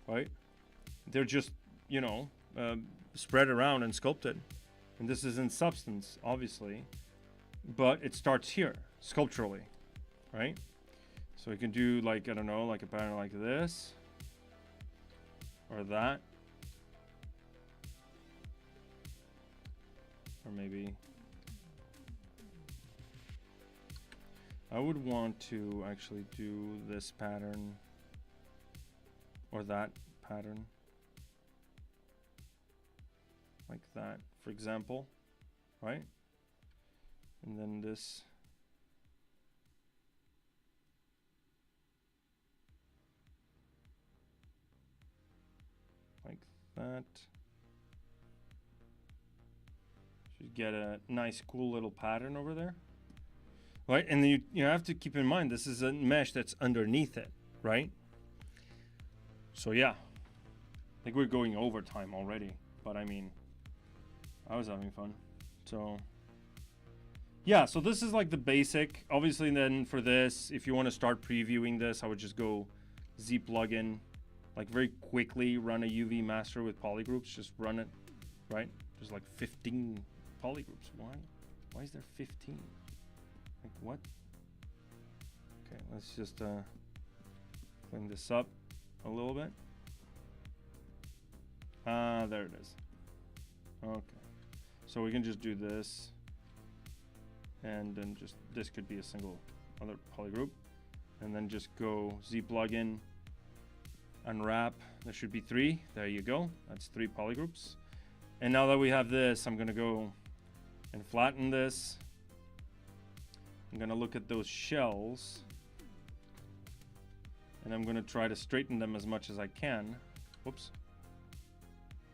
right? They're just, you know, spread around and sculpted. And this is in substance, obviously, but it starts here sculpturally, right? So we can do like, I don't know, like a pattern like this. Or that. Or maybe I would want to actually do this pattern or that pattern. Like that, for example, right? And then this. Like that. Should get a nice cool little pattern over there, right? And then you have to keep in mind this is a mesh that's underneath it, right? So yeah, I think we're going over time already, but I mean, I was having fun. So yeah, so this is like the basic. Obviously then for this, if you want to start previewing this, I would just go Z plugin. Like very quickly run a UV master with polygroups. Just run it, right? There's like 15 polygroups. Why is there 15? Like what? Okay, let's just clean this up a little bit. There it is. Okay, so we can just do this, and then just this could be a single other polygroup, and then just go Z plugin. Unwrap. There should be 3. There you go. That's 3 polygroups. And now that we have this, I'm gonna go and flatten this. I'm gonna look at those shells, and I'm gonna try to straighten them as much as I can. Whoops.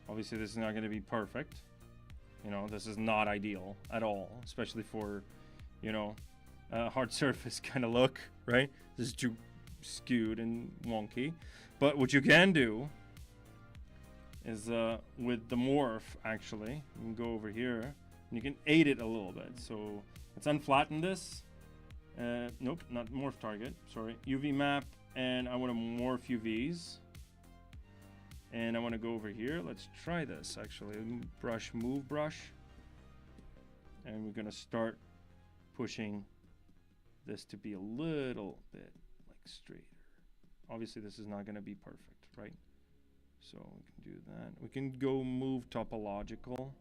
Obviously this is not gonna be perfect. You know, this is not ideal at all, especially for, you know, a hard surface kind of look, right? This is too skewed and wonky. But what you can do is with the morph, actually, you can go over here and you can aid it a little bit. So let's unflatten this. Nope, not morph target, sorry. UV map, and I want to morph UVs. And I want to go over here. Let's try this, actually. Brush, move brush. And we're going to start pushing this to be a little bit like straighter. Obviously this is not going to be perfect, right? So we can do that. We can go move topological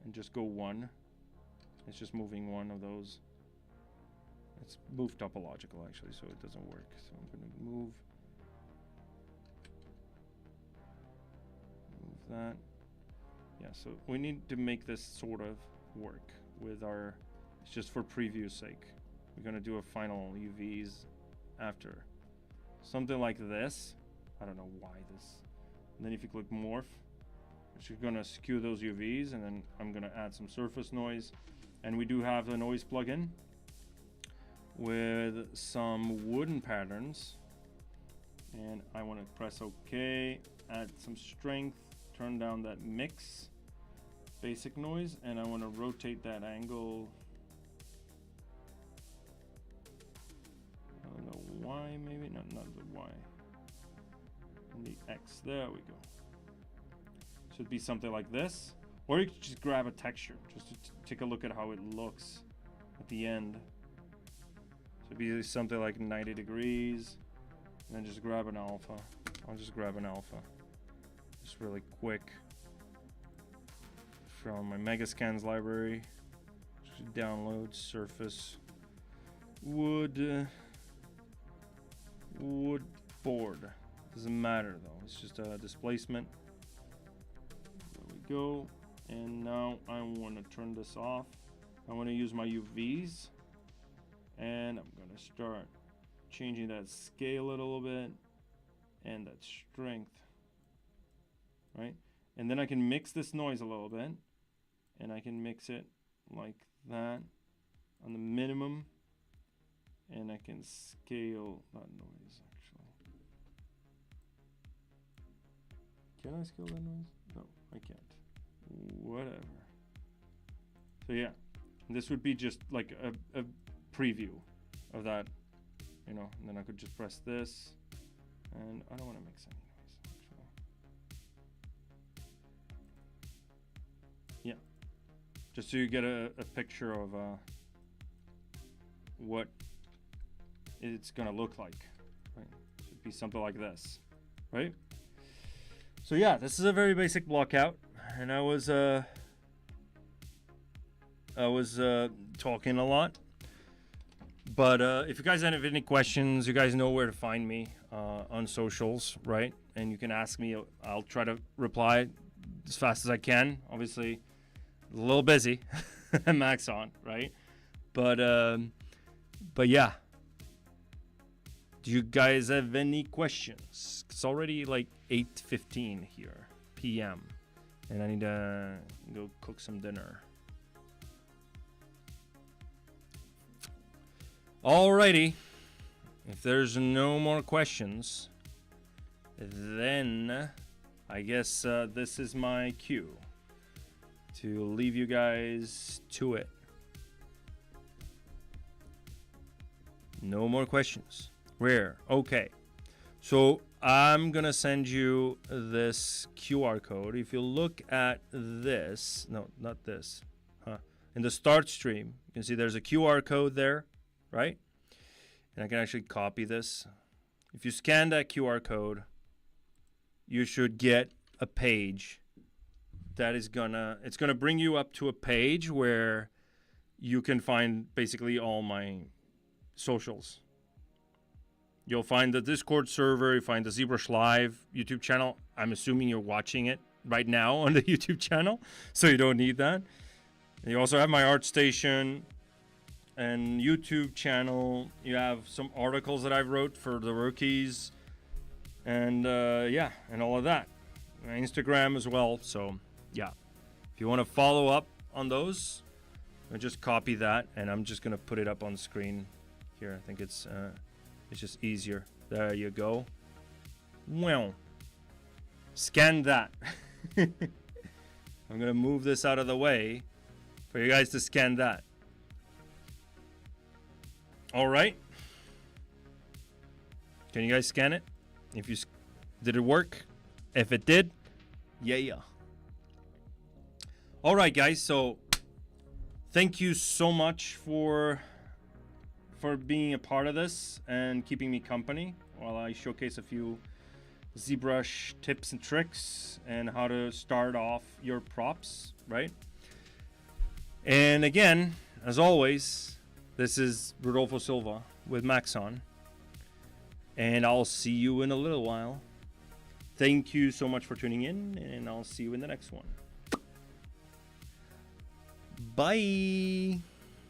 and just go 1. It's just moving one of those. Let's move topological actually, so it doesn't work. So I'm going to move that. Yeah, so we need to make this sort of work with our, it's just for preview's sake. We're going to do a final UVs after. Something like this. I don't know why this. And then if you click morph, it's going to skew those UVs, and then I'm going to add some surface noise. And we do have the noise plugin with some wooden patterns. And I want to press OK, add some strength, turn down that mix, basic noise, and I want to rotate that angle. I don't know why, maybe not the Y. And the X, there we go. So it'd be something like this. Or you could just grab a texture, just to take a look at how it looks at the end. So it'd be something like 90 degrees. And then just grab an alpha. I'll just grab an alpha. Just really quick. From my Megascans library. Just download surface wood board. Doesn't matter though. It's just a displacement. There we go. And now I want to turn this off. I want to use my UVs. And I'm going to start changing that scale a little bit. And that strength. Right? And then I can mix this noise a little bit. And I can mix it like that on the minimum. And I can scale that noise actually. Can I scale that noise? No, I can't. Whatever. So yeah, this would be just like a preview of that, you know, and then I could just press this, and I don't want to mix any noise actually. Yeah, just so you get a picture of what it's gonna look like, right? It should be something like this, right? So yeah, this is a very basic block out. And I was talking a lot, but if you guys have any questions, you guys know where to find me on socials, right? And you can ask me. I'll try to reply as fast as I can. Obviously, a little busy, Maxon, right? But yeah. Do you guys have any questions? It's already like 8:15 here, p.m. And I need to go cook some dinner. Alrighty. If there's no more questions, then I guess this is my cue to leave you guys to it. No more questions. Rare. Okay. So I'm gonna send you this QR code. If you look at this, no, not this, in the start stream, you can see there's a QR code there, right? And I can actually copy this. If you scan that QR code, you should get a page that is it's gonna bring you up to a page where you can find basically all my socials. You'll find the Discord server, you find the ZBrush Live YouTube channel. I'm assuming you're watching it right now on the YouTube channel, so you don't need that. And you also have my ArtStation and YouTube channel. You have some articles that I wrote for the rookies, and yeah, and all of that. My Instagram as well, so yeah. If you want to follow up on those, I just copy that, and I'm just gonna put it up on the screen here. I think it's just easier. There you go. Well, scan that. I'm gonna move this out of the way for you guys to scan that. All right. Can you guys scan it? If you did it work? If it did, yeah. All right, guys. So thank you so much for being a part of this and keeping me company while I showcase a few ZBrush tips and tricks and how to start off your props, right? And again, as always, this is Rodolfo Silva with Maxon, and I'll see you in a little while. Thank you so much for tuning in, and I'll see you in the next one. Bye.